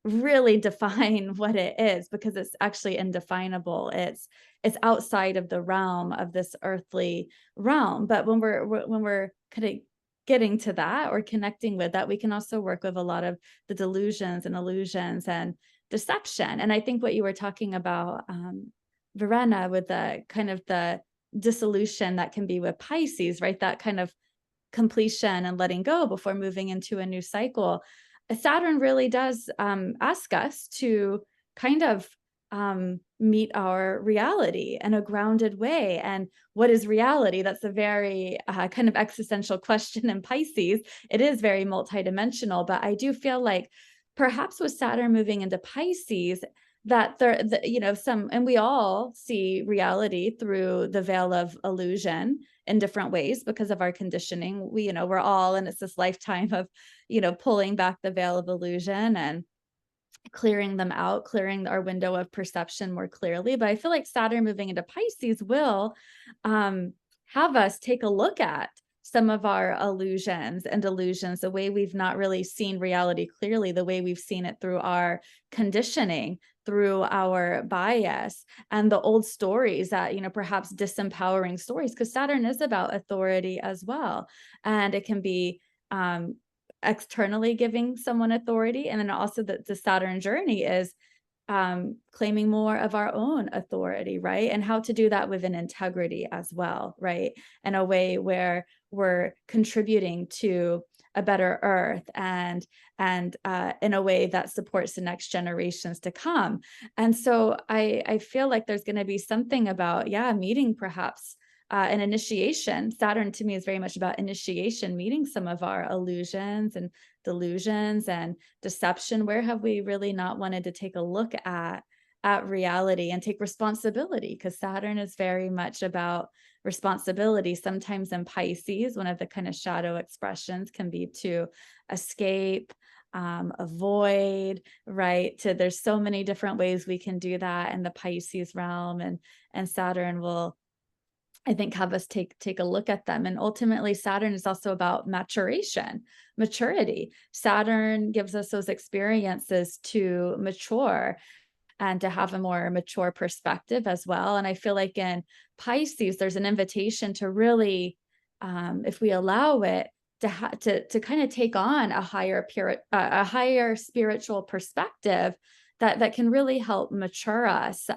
really define what it is, because it's actually indefinable. It's outside of the realm of this earthly realm. But when we're kind of getting to that or connecting with that, we can also work with a lot of the delusions and illusions and deception. And I think what you were talking about, Verena, with the kind of the dissolution that can be with Pisces, right? That kind of completion and letting go before moving into a new cycle. Saturn really does ask us to kind of meet our reality in a grounded way. And what is reality? That's a very kind of existential question in Pisces. It is very multidimensional, but I do feel like perhaps with Saturn moving into Pisces, that and we all see reality through the veil of illusion in different ways because of our conditioning. We're all, and it's this lifetime of, pulling back the veil of illusion and clearing them out, clearing our window of perception more clearly. But I feel like Saturn moving into Pisces will have us take a look at some of our illusions and delusions, the way we've not really seen reality clearly, the way we've seen it through our conditioning, through our bias and the old stories that, perhaps disempowering stories, because Saturn is about authority as well. And it can be externally giving someone authority. And then also the Saturn journey is claiming more of our own authority, right? And how to do that with an integrity as well, right? In a way where we're contributing to a better earth and in a way that supports the next generations to come. And so I feel like there's going to be something about, meeting perhaps an initiation. Saturn to me is very much about initiation, meeting some of our illusions and delusions and deception. Where have we really not wanted to take a look at reality and take responsibility? Because Saturn is very much about responsibility. Sometimes in Pisces, one of the kind of shadow expressions can be to escape, avoid, right? There's so many different ways we can do that in the Pisces realm, and Saturn will, I think, have us take a look at them. And ultimately, Saturn is also about maturation, maturity. Saturn gives us those experiences to mature and to have a more mature perspective as well. And I feel like in Pisces, there's an invitation to really, if we allow it, to kind of take on a higher spiritual perspective that can really help mature us,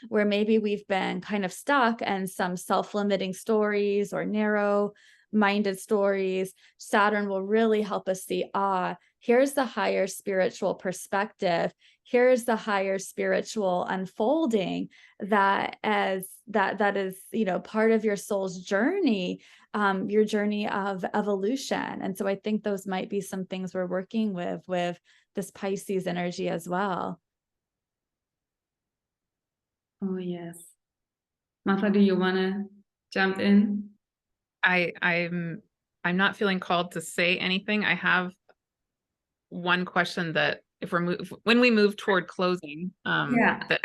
where maybe we've been kind of stuck in some self-limiting stories or narrow-minded stories. Saturn will really help us see, here's the higher spiritual perspective. Here's the higher spiritual unfolding that is, part of your soul's journey, your journey of evolution. And so I think those might be some things we're working with this Pisces energy as well. Oh, yes. Martha, do you want to jump in? I'm not feeling called to say anything. I have one question that when we move toward closing, but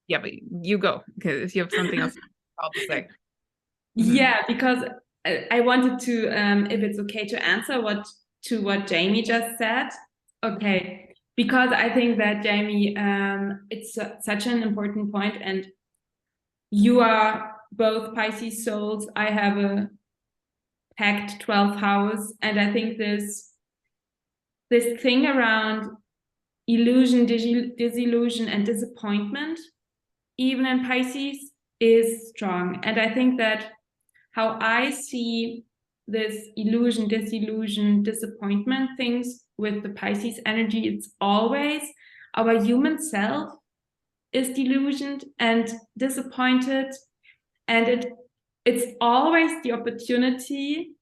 you go, because if you have something else called to say. Yeah, because I wanted to, if it's okay to answer what Jaime just said. Okay, because I think that Jaime, it's such an important point, and you are both Pisces souls. I have a packed 12th house, and I think this thing around illusion, disillusion, and disappointment, even in Pisces, is strong. And I think that how I see this illusion, disillusion, disappointment things with the Pisces energy, it's always our human self is delusioned and disappointed, and it's always the opportunity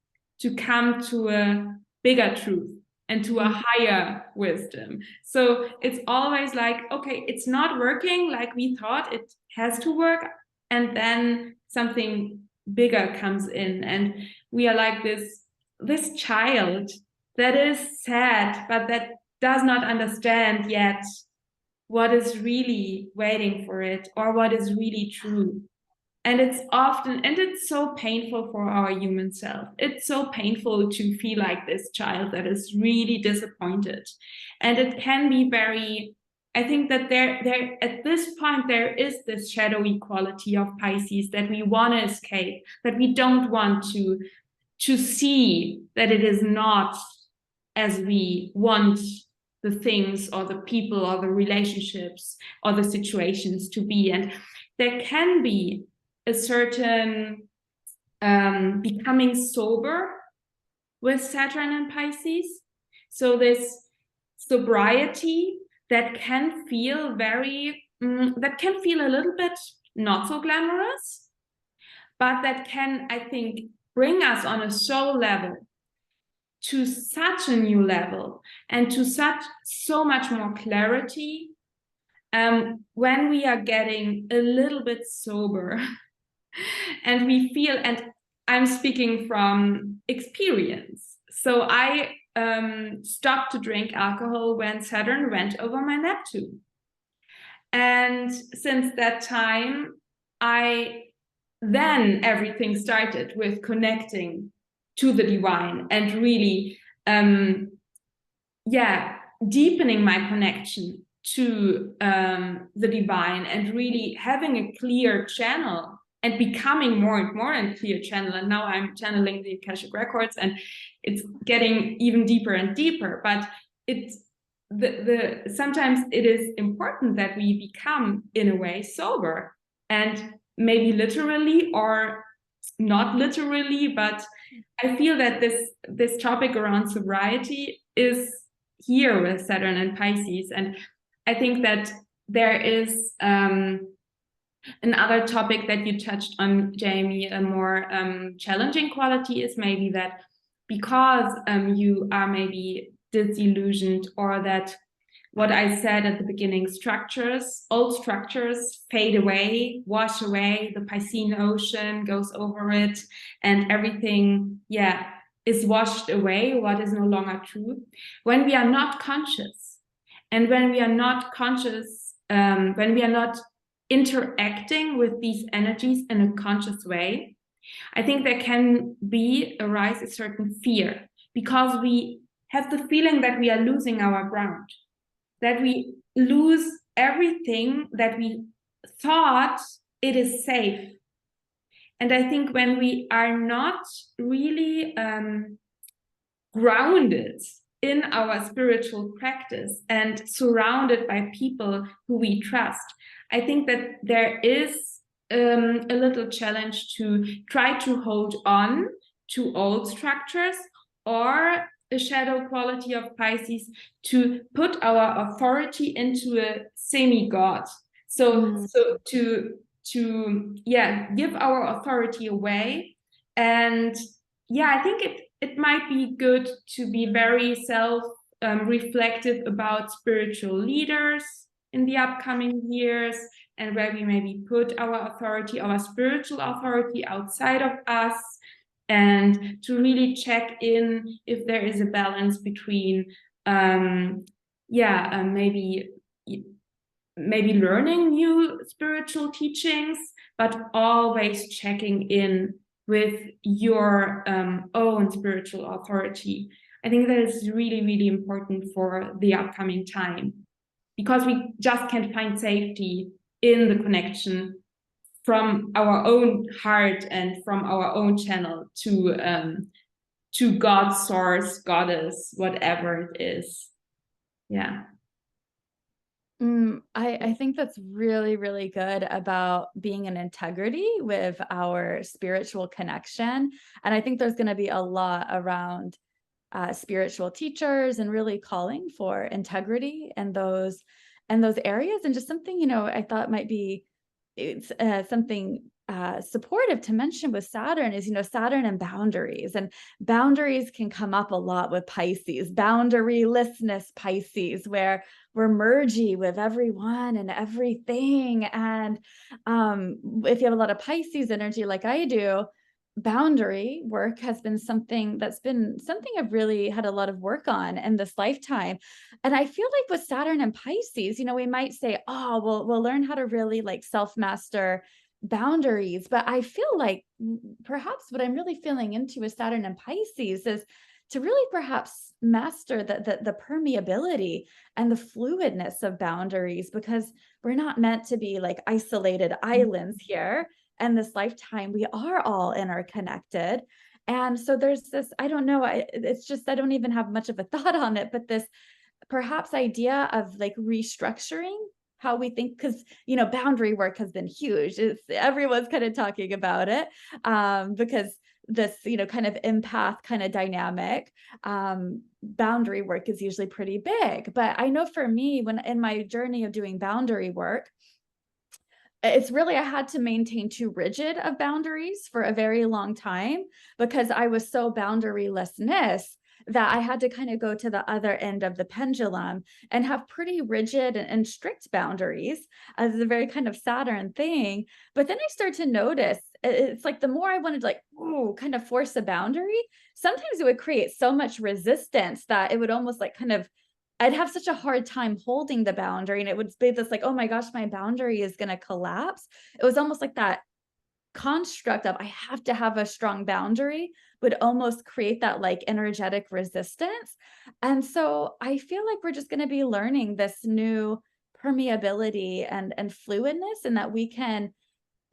to come to a bigger truth and to a higher wisdom. So it's always like, okay, it's not working like we thought it has to work, and then something bigger comes in, and we are like this child that is sad, but that does not understand yet what is really waiting for it or what is really true. And it's so painful for our human self. It's so painful to feel like this child that is really disappointed. And it can be I think that there at this point, there is this shadowy quality of Pisces that we want to escape, that we don't want to see that it is not as we want the things or the people or the relationships or the situations to be. And there can be a certain becoming sober with Saturn and Pisces. So this sobriety that can feel a little bit not so glamorous, but that can, I think, bring us on a soul level to such a new level and to so much more clarity when we are getting a little bit sober. And we feel, and I'm speaking from experience. So I stopped to drink alcohol when Saturn went over my Neptune. And since that time, then everything started with connecting to the divine and really, deepening my connection to the divine, and really having a clear channel and becoming more and more a clear channel. And now I'm channeling the Akashic Records, and it's getting even deeper and deeper. But it's sometimes it is important that we become, in a way, sober, and maybe literally or not literally, but I feel that this topic around sobriety is here with Saturn and Pisces. And I think that there is another topic that you touched on, Jaime, a more challenging quality is maybe that because you are maybe disillusioned, or that what I said at the beginning, old structures fade away, wash away, the Piscean ocean goes over it, and everything, is washed away, what is no longer true. When we are not conscious, and when we are not conscious, when we are not interacting with these energies in a conscious way, I think there can arise a certain fear, because we have the feeling that we are losing our ground, that we lose everything that we thought it is safe. And I think when we are not really grounded in our spiritual practice and surrounded by people who we trust, I think that there is a little challenge to try to hold on to old structures, or a shadow quality of Pisces, to put our authority into a semi-god. So to give our authority away. And I think it might be good to be very reflective about spiritual leaders in the upcoming years, and where we maybe put our authority, our spiritual authority, outside of us, and to really check in if there is a balance between maybe learning new spiritual teachings, but always checking in with your own spiritual authority. I think that is really, really important for the upcoming time, because we just can't find safety in the connection from our own heart and from our own channel to God, source, goddess, whatever it is. I think that's really, really good about being in integrity with our spiritual connection. And I think there's going to be a lot around spiritual teachers and really calling for integrity in those areas. And just something, I thought might be something supportive to mention with Saturn is, Saturn and boundaries. And boundaries can come up a lot with Pisces, boundarylessness Pisces, where we're mergy with everyone and everything. And if you have a lot of Pisces energy like I do, boundary work has been something I've really had a lot of work on in this lifetime. And I feel like with Saturn and Pisces, we might say, oh, we'll learn how to really like self-master boundaries. But I feel like perhaps what I'm really feeling into with Saturn and Pisces is to really perhaps master the permeability and the fluidness of boundaries, because we're not meant to be like isolated islands here. And this lifetime, we are all interconnected. And so there's this, I don't know, it's just, I don't even have much of a thought on it, but this perhaps idea of like restructuring how we think, because, boundary work has been huge. Everyone's kind of talking about it because this, kind of empath kind of dynamic, boundary work is usually pretty big. But I know for me, when in my journey of doing boundary work, it's really, I had to maintain too rigid of boundaries for a very long time, because I was so boundarylessness that I had to kind of go to the other end of the pendulum and have pretty rigid and strict boundaries as a very kind of Saturn thing. But then I started to notice, it's like the more I wanted to kind of force a boundary, sometimes it would create so much resistance that it would almost like I'd have such a hard time holding the boundary, and it would be this like, oh my gosh, my boundary is going to collapse. It was almost like that construct of I have to have a strong boundary would almost create that like energetic resistance. And so I feel like we're just going to be learning this new permeability and fluidness, and that we can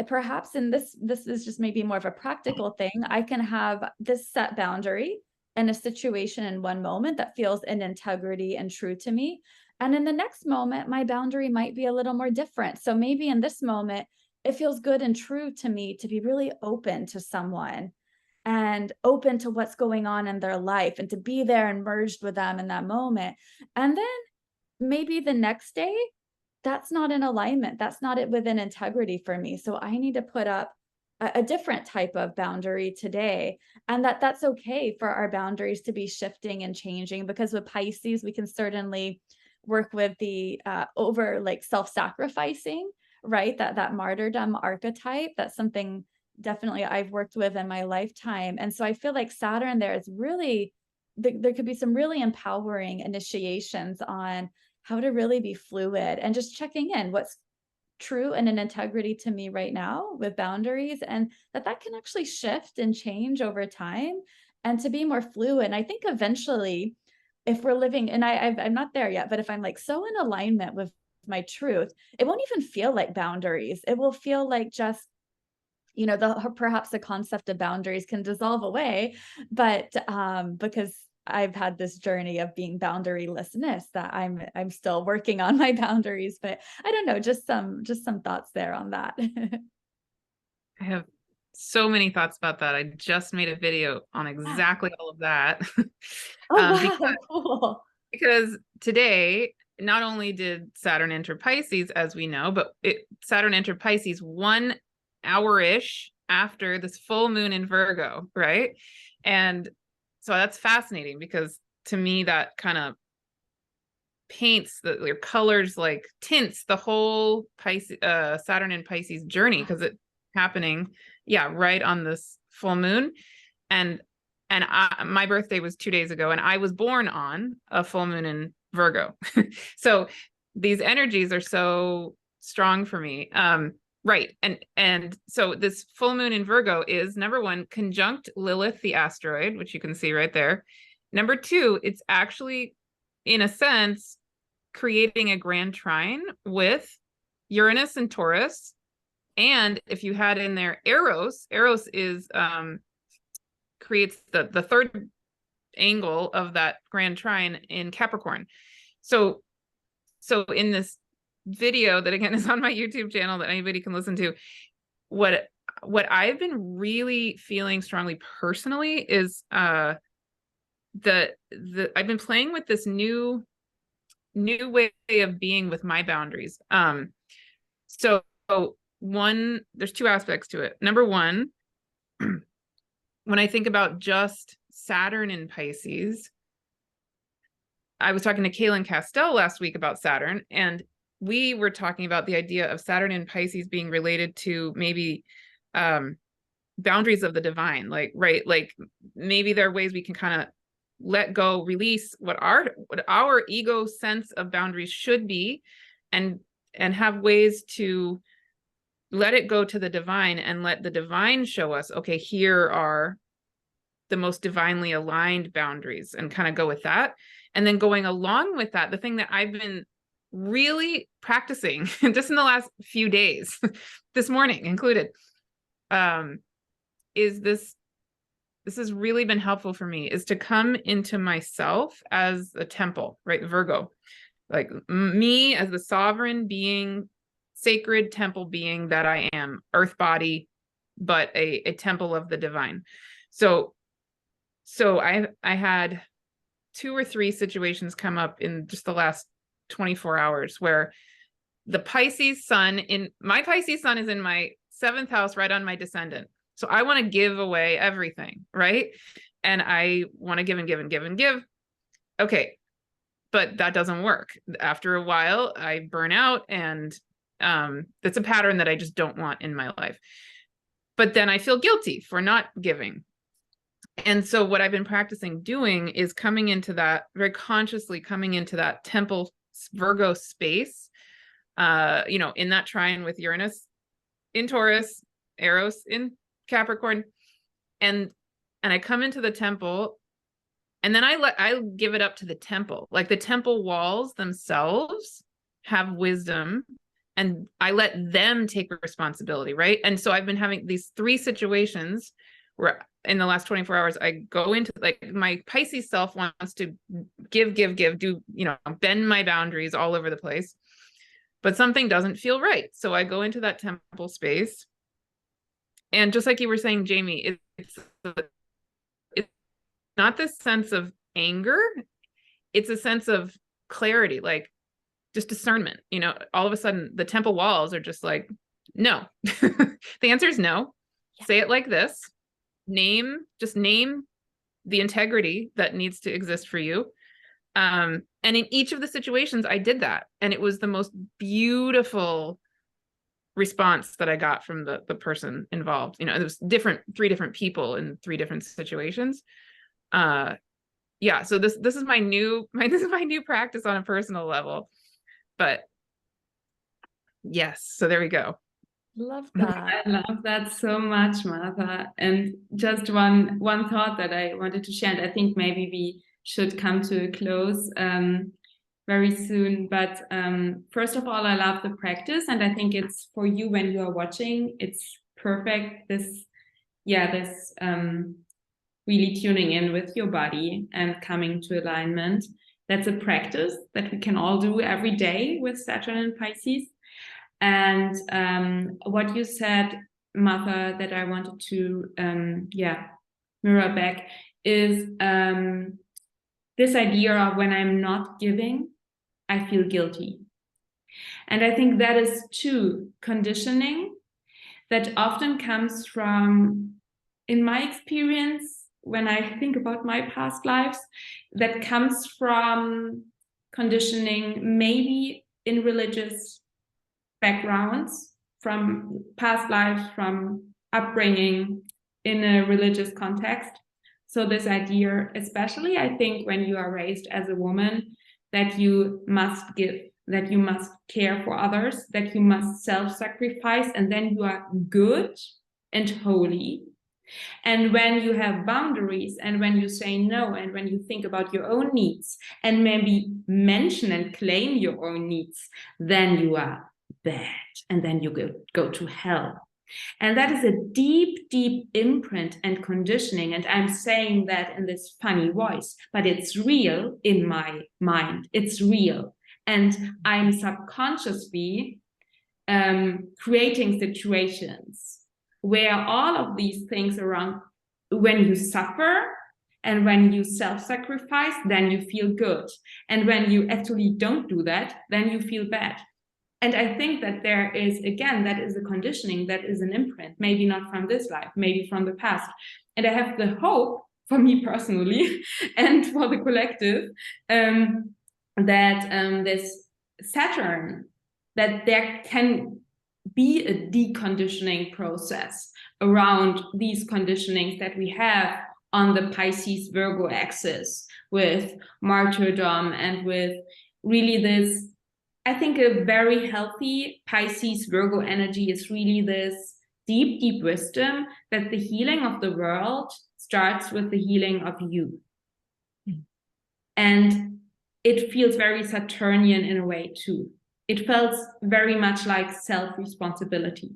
perhaps, and this is just maybe more of a practical thing, I can have this set boundary in a situation in one moment that feels in integrity and true to me. And in the next moment, my boundary might be a little more different. So maybe in this moment, it feels good and true to me to be really open to someone and open to what's going on in their life and to be there and merged with them in that moment. And then maybe the next day, that's not in alignment. That's not it within integrity for me. So I need to put up a different type of boundary today. And that's okay for our boundaries to be shifting and changing, because with Pisces, we can certainly work with the over like self-sacrificing, right? That martyrdom archetype. That's something definitely I've worked with in my lifetime. And so I feel like Saturn there is really, there could be some really empowering initiations on how to really be fluid and just checking in what's true and an integrity to me right now with boundaries, and that can actually shift and change over time, and to be more fluid. And I think eventually, if we're living, and I'm not there yet, but if I'm like so in alignment with my truth, it won't even feel like boundaries. It will feel like just, you know, perhaps the concept of boundaries can dissolve away, but because I've had this journey of being boundarylessness that I'm still working on my boundaries, but I don't know, just some thoughts there on that. I have so many thoughts about that. I just made a video on exactly all of that. Oh, wow, cool. Because today, not only did Saturn enter Pisces, as we know, but Saturn entered Pisces 1 hour-ish after this full moon in Virgo, right? And so that's fascinating, because to me, that kind of paints your colors, like tints the whole Pisces, Saturn and Pisces journey, because it's happening, right on this full moon. And my birthday was 2 days ago, and I was born on a full moon in Virgo. So these energies are so strong for me. Right. And so this full moon in Virgo is, number one, conjunct Lilith, the asteroid, which you can see right there. Number two, it's actually, in a sense, creating a grand trine with Uranus and Taurus. And if you had in there Eros is creates the third angle of that grand trine in Capricorn. So in this video that again is on my YouTube channel that anybody can listen to, what I've been really feeling strongly personally is I've been playing with this new way of being with my boundaries. So one, there's two aspects to it. Number one, when I think about just Saturn in Pisces, I was talking to Kaylin Castell last week about Saturn, and we were talking about the idea of Saturn in Pisces being related to maybe boundaries of the divine, like maybe there are ways we can kind of let go, release what our ego sense of boundaries should be, and have ways to let it go to the divine and let the divine show us, okay, here are the most divinely aligned boundaries, and kind of go with that. And then going along with that, the thing that I've been really practicing just in the last few days, this morning included, is this has really been helpful for me, is to come into myself as a temple, right? Virgo, like me as the sovereign being, sacred temple being that I am, earth body, but a temple of the divine. So I had 2 or 3 situations come up in just the last 24 hours where the Pisces sun my Pisces sun is in my 7th house, right on my descendant. So I want to give away everything, right? And I want to give and give and give and give. Okay. But that doesn't work. After a while, I burn out, and that's a pattern that I just don't want in my life. But then I feel guilty for not giving. And so what I've been practicing doing is coming into that, very consciously coming into that temple Virgo space, in that trine with Uranus in Taurus, Eros in Capricorn. And I come into the temple, and then I give it up to the temple. Like the temple walls themselves have wisdom, and I let them take responsibility, right? And so I've been having these 3 situations where in the last 24 hours, I go into, like, my Pisces self wants to give, do, bend my boundaries all over the place, but something doesn't feel right. So I go into that temple space. And just like you were saying, Jaime, it's not this sense of anger. It's a sense of clarity, like just discernment. All of a sudden the temple walls are just like, no. The answer is no. Yeah. Say it like this. Just name the integrity that needs to exist for you. And in each of the situations, I did that. And it was the most beautiful response that I got from the person involved. It was 3 different people in 3 different situations. So this is my new practice on a personal level. But yes, so there we go. Love that. I love that so much, Martha. And just one thought that I wanted to share, and I think maybe we should come to a close very soon. But first of all, I love the practice, and I think it's for you when you are watching, it's perfect. This really tuning in with your body and coming to alignment. That's a practice that we can all do every day with Saturn and Pisces. And what you said, Martha, that I wanted to mirror back is this idea of when I'm not giving, I feel guilty. And I think that is too conditioning that often comes from, in my experience, when I think about my past lives, that comes from conditioning, maybe in religious backgrounds, from past lives, from upbringing in a religious context. So this idea, especially I think when you are raised as a woman, that you must give, that you must care for others, that you must self-sacrifice, and then you are good and holy. And when you have boundaries, and when you say no, and when you think about your own needs, and maybe mention and claim your own needs, then you are bad, and then you go to hell. And that is a deep, deep imprint and conditioning. And I'm saying that in this funny voice, but it's real in my mind. It's real. And I'm subconsciously creating situations where all of these things around, when you suffer and when you self-sacrifice, then you feel good. And when you actually don't do that, then you feel bad. And I think that there is, again, that is a conditioning, that is an imprint, maybe not from this life, maybe from the past. And I have the hope, for me personally, and for the collective, that this Saturn, that there can be a deconditioning process around these conditionings that we have on the Pisces Virgo axis, with martyrdom and with really this, I think a very healthy Pisces Virgo energy is really this deep, deep wisdom that the healing of the world starts with the healing of you. And it feels very Saturnian in a way too. It felt very much like self-responsibility.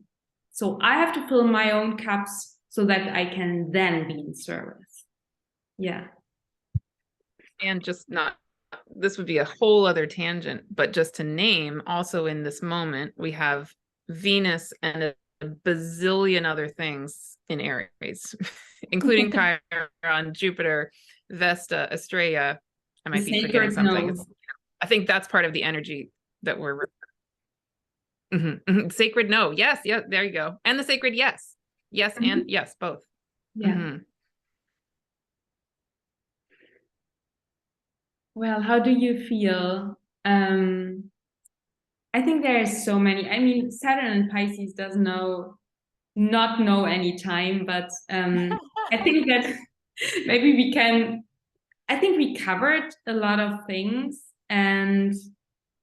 So I have to fill my own cups so that I can then be in service. Yeah. And just not, this would be a whole other tangent, but just to name, also in this moment, we have Venus and a bazillion other things in Aries, including Chiron, Jupiter, Vesta, Estrella. I might be forgetting something. I think that's part of the energy that we're sacred no. Yes, there you go. And the sacred yes. Yes, and yes, both. Yeah. Well, how do you feel? I think there are so many. I mean, Saturn and Pisces does not know any time, but I think that maybe we can. I think we covered a lot of things, and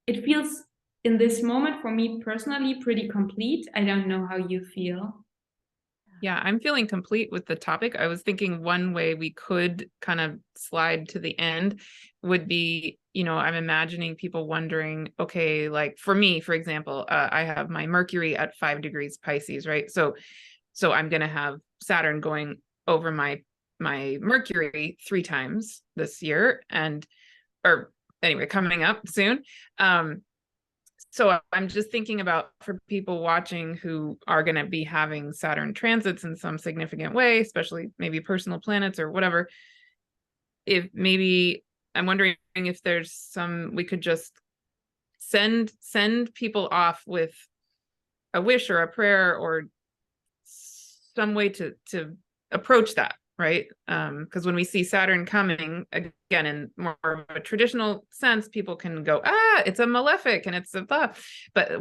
it feels in this moment for me personally pretty complete. I don't know how you feel. Yeah, I'm feeling complete with the topic. I was thinking one way we could kind of slide to the end would be I'm imagining people wondering, okay, like for me, for example, I have my Mercury at 5 degrees Pisces, right? So I'm going to have Saturn going over my Mercury 3 times this year, or anyway, coming up soon. So I'm just thinking about, for people watching who are going to be having Saturn transits in some significant way, especially maybe personal planets or whatever, if maybe I'm wondering if there's we could just send people off with a wish or a prayer or some way to approach that, right? Because when we see Saturn coming again in more of a traditional sense, people can go, it's a malefic and it's a blah. But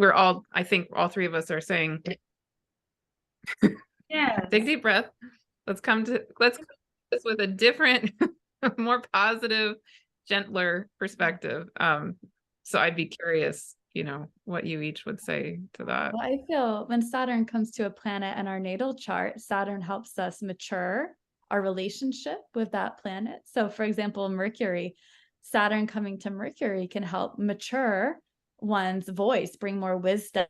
I think all 3 of us are saying, Yes. take a deep breath. Let's come to this with a different, more positive, gentler perspective. So I'd be curious, what you each would say to that. Well, I feel when Saturn comes to a planet in our natal chart, Saturn helps us mature our relationship with that planet. So for example, Mercury, Saturn coming to Mercury can help mature one's voice, bring more wisdom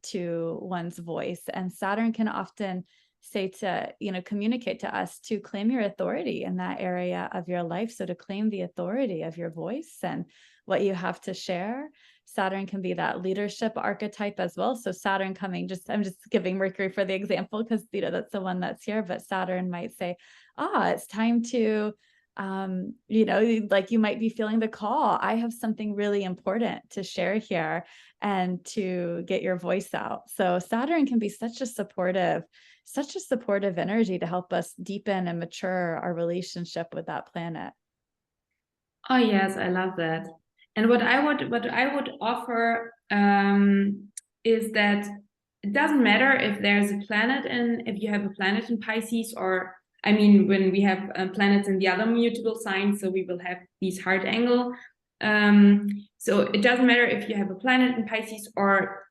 to one's voice. And Saturn can often say to, communicate to us to claim your authority in that area of your life. So to claim the authority of your voice and what you have to share. Saturn can be that leadership archetype as well. So Saturn coming, I'm just giving Mercury for the example, because that's the one that's here, but Saturn might say, it's time to, like you might be feeling the call. I have something really important to share here and to get your voice out. So Saturn can be such a supportive energy to help us deepen and mature our relationship with that planet. Oh yes, I love that. And what I would offer is that it doesn't matter if there's a planet if you have a planet in Pisces, or when we have planets in the other mutable signs, so we will have these hard angle. So it doesn't matter if you have a planet in Pisces or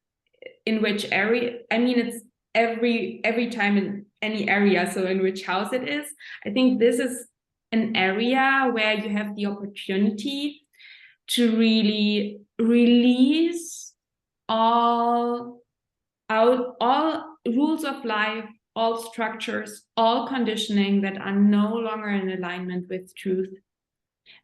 in which area. It's every time in any area, so in which house it is. I think this is an area where you have the opportunity to really release all rules of life, all structures, all conditioning that are no longer in alignment with truth.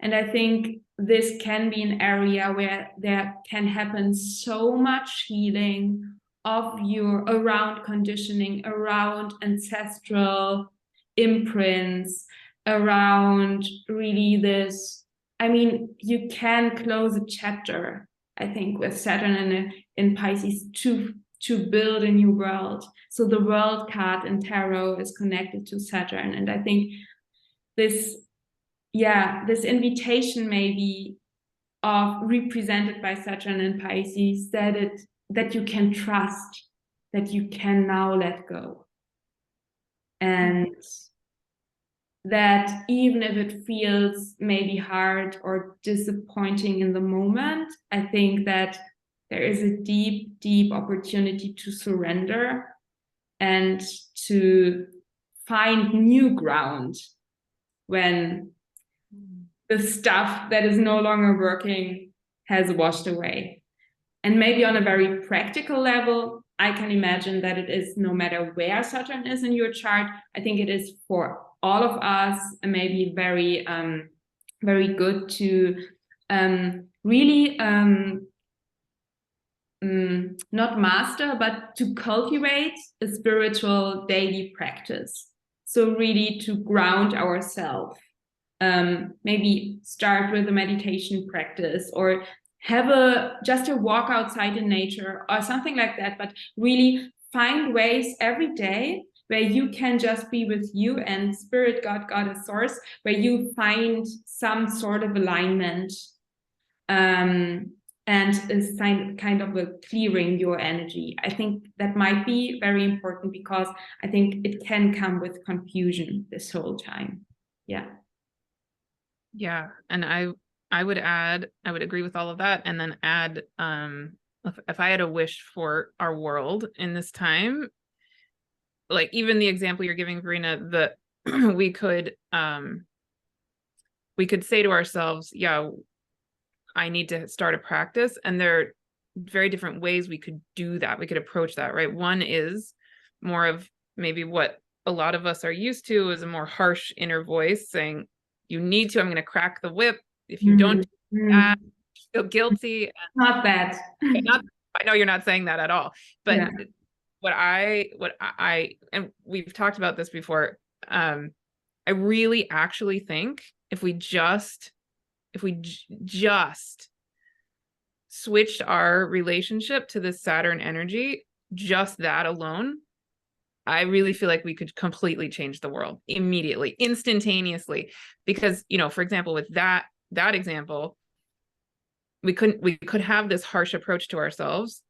And I think this can be an area where there can happen so much healing around conditioning, around ancestral imprints, around really this. You can close a chapter, I think, with Saturn in Pisces to build a new world. So the world card in tarot is connected to Saturn. And I think this invitation maybe represented by Saturn and Pisces, that you can trust, that you can now let go. And that even if it feels maybe hard or disappointing in the moment, I think that there is a deep, deep opportunity to surrender and to find new ground when the stuff that is no longer working has washed away. And maybe on a very practical level, I can imagine that it is no matter where Saturn is in your chart. I think it is for all of us, and maybe very, very good to really not master, but to cultivate a spiritual daily practice. So really to ground ourselves. Maybe start with a meditation practice, or have just a walk outside in nature or something like that, but really find ways every day where you can just be with you and spirit, God, Goddess, source, where you find some sort of alignment, and is kind of a clearing your energy. I think that might be very important, because I think it can come with confusion this whole time. Yeah. And I would agree with all of that, and then add, if I had a wish for our world in this time, like even the example you're giving, Verena, that we could say to ourselves, I need to start a practice. And there are very different ways we could do that. We could approach that, right? One is more of maybe what a lot of us are used to, is a more harsh inner voice saying, you need to, I'm going to crack the whip. If you don't do that, you feel guilty. Not that. I know you're not saying that at all, but Yeah. what I, and we've talked about this before. I really actually think if we just switched our relationship to this Saturn energy, just that alone, I really feel like we could completely change the world immediately, instantaneously. Because, you know, for example, with that example, we could have this harsh approach to ourselves,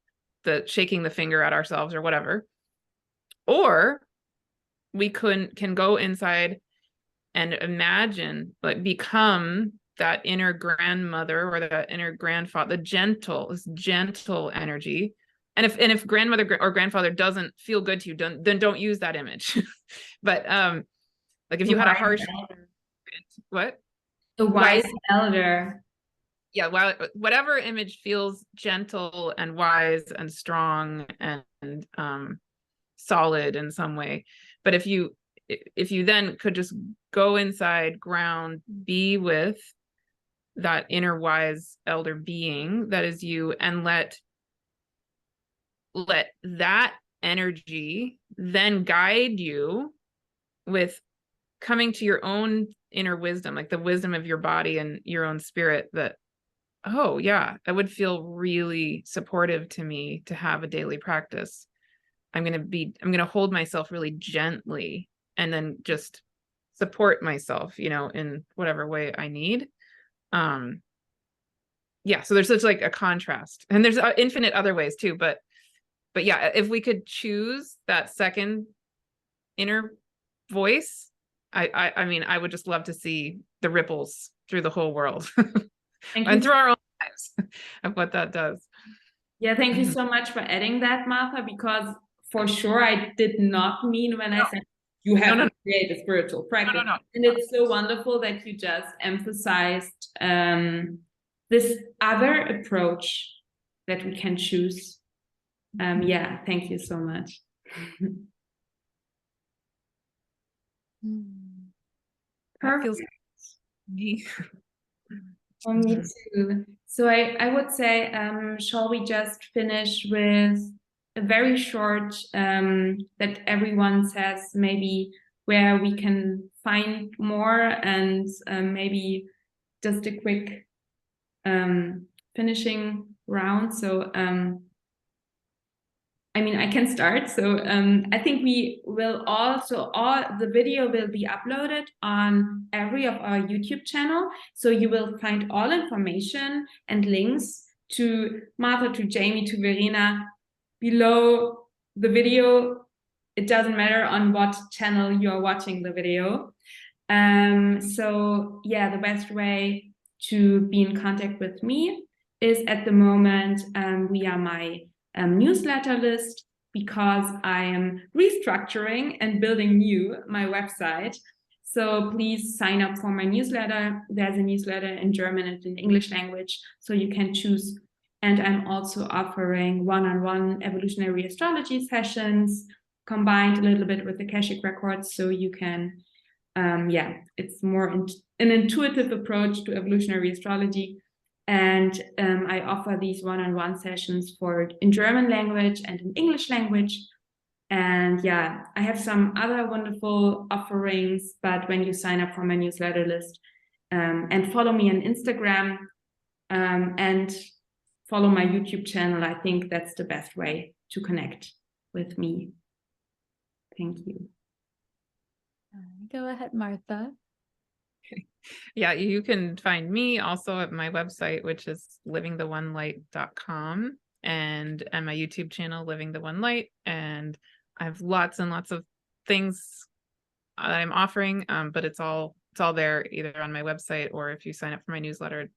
the shaking the finger at ourselves or whatever, or we can go inside and imagine, like, become that inner grandmother or that inner grandfather, this gentle energy. And if grandmother or grandfather doesn't feel good to you, then don't use that image. But like if you had a harsh what? The wise elder. Yeah, well, whatever image feels gentle and wise and strong and solid in some way. But if you then could just go inside, ground, be with that inner wise elder being that is you, and let that energy then guide you with coming to your own inner wisdom, like the wisdom of your body and your own spirit, that, oh yeah, that would feel really supportive to me to have a daily practice. I'm going to hold myself really gently and then just support myself, you know, in whatever way I need. Yeah, so there's such like a contrast, and there's infinite other ways too, but yeah, if we could choose that second inner voice, I mean, I would just love to see the ripples through the whole world and through our own lives of what that does. Yeah, thank you so much for adding that, Martha, because for sure I did not mean when I said you have to create a spiritual practice. And it's so wonderful that you just emphasized this other approach that we can choose. Yeah, thank you so much. That feels me. Oh, me too. So I would say, shall we just finish with a very short, that everyone says maybe where we can find more, and maybe just a quick finishing round. So I mean, I can start. So I think we will also, all the video will be uploaded on every of our YouTube channel. So you will find all information and links to Martha, to Jaime, to Verena below the video. It doesn't matter on what channel you are watching the video. So yeah, the best way to be in contact with me is at the moment via my newsletter list, because I am restructuring and building my website. So please sign up for my newsletter. There's a newsletter in German and in English language, so you can choose. And I'm also offering one-on-one evolutionary astrology sessions combined a little bit with the Akashic records, so you can, yeah, it's more an intuitive approach to evolutionary astrology. And I offer these one-on-one sessions in German language and in English language. And yeah, I have some other wonderful offerings, but when you sign up for my newsletter list and follow me on Instagram and follow my YouTube channel, I think that's the best way to connect with me. Thank you. Go ahead, Martha. Yeah, you can find me also at my website, which is livingtheonelight.com, and my YouTube channel, Living the One Light. And I have lots and lots of things that I'm offering, but it's all there either on my website, or if you sign up for my newsletter,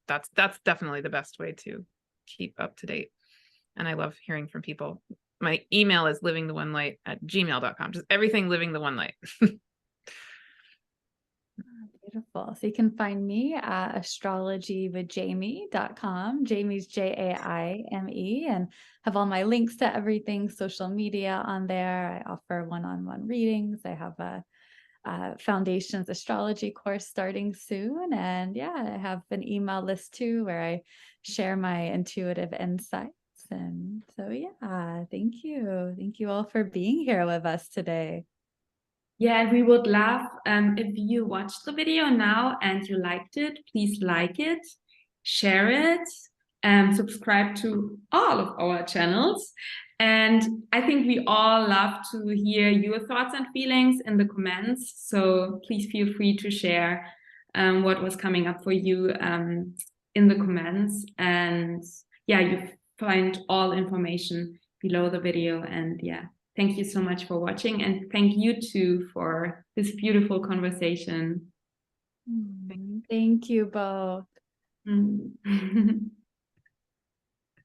that's definitely the best way to keep up to date. And I love hearing from people. My email is livingtheonelight@gmail.com. Just everything Living the One Light. Beautiful. So you can find me at astrologywithjaime.com. Jaime's Jaime, and have all my links to everything, social media on there. I offer one-on-one readings. I have a foundations astrology course starting soon. And yeah, I have an email list too, where I share my intuitive insights. And so, yeah, thank you. Thank you all for being here with us today. Yeah, we would love if you watched the video now and you liked it, please like it, share it, and subscribe to all of our channels. And I think we all love to hear your thoughts and feelings in the comments. So please feel free to share what was coming up for you in the comments. And yeah, you find all information below the video. And yeah. Thank you so much for watching, and thank you too for this beautiful conversation. Thank you both.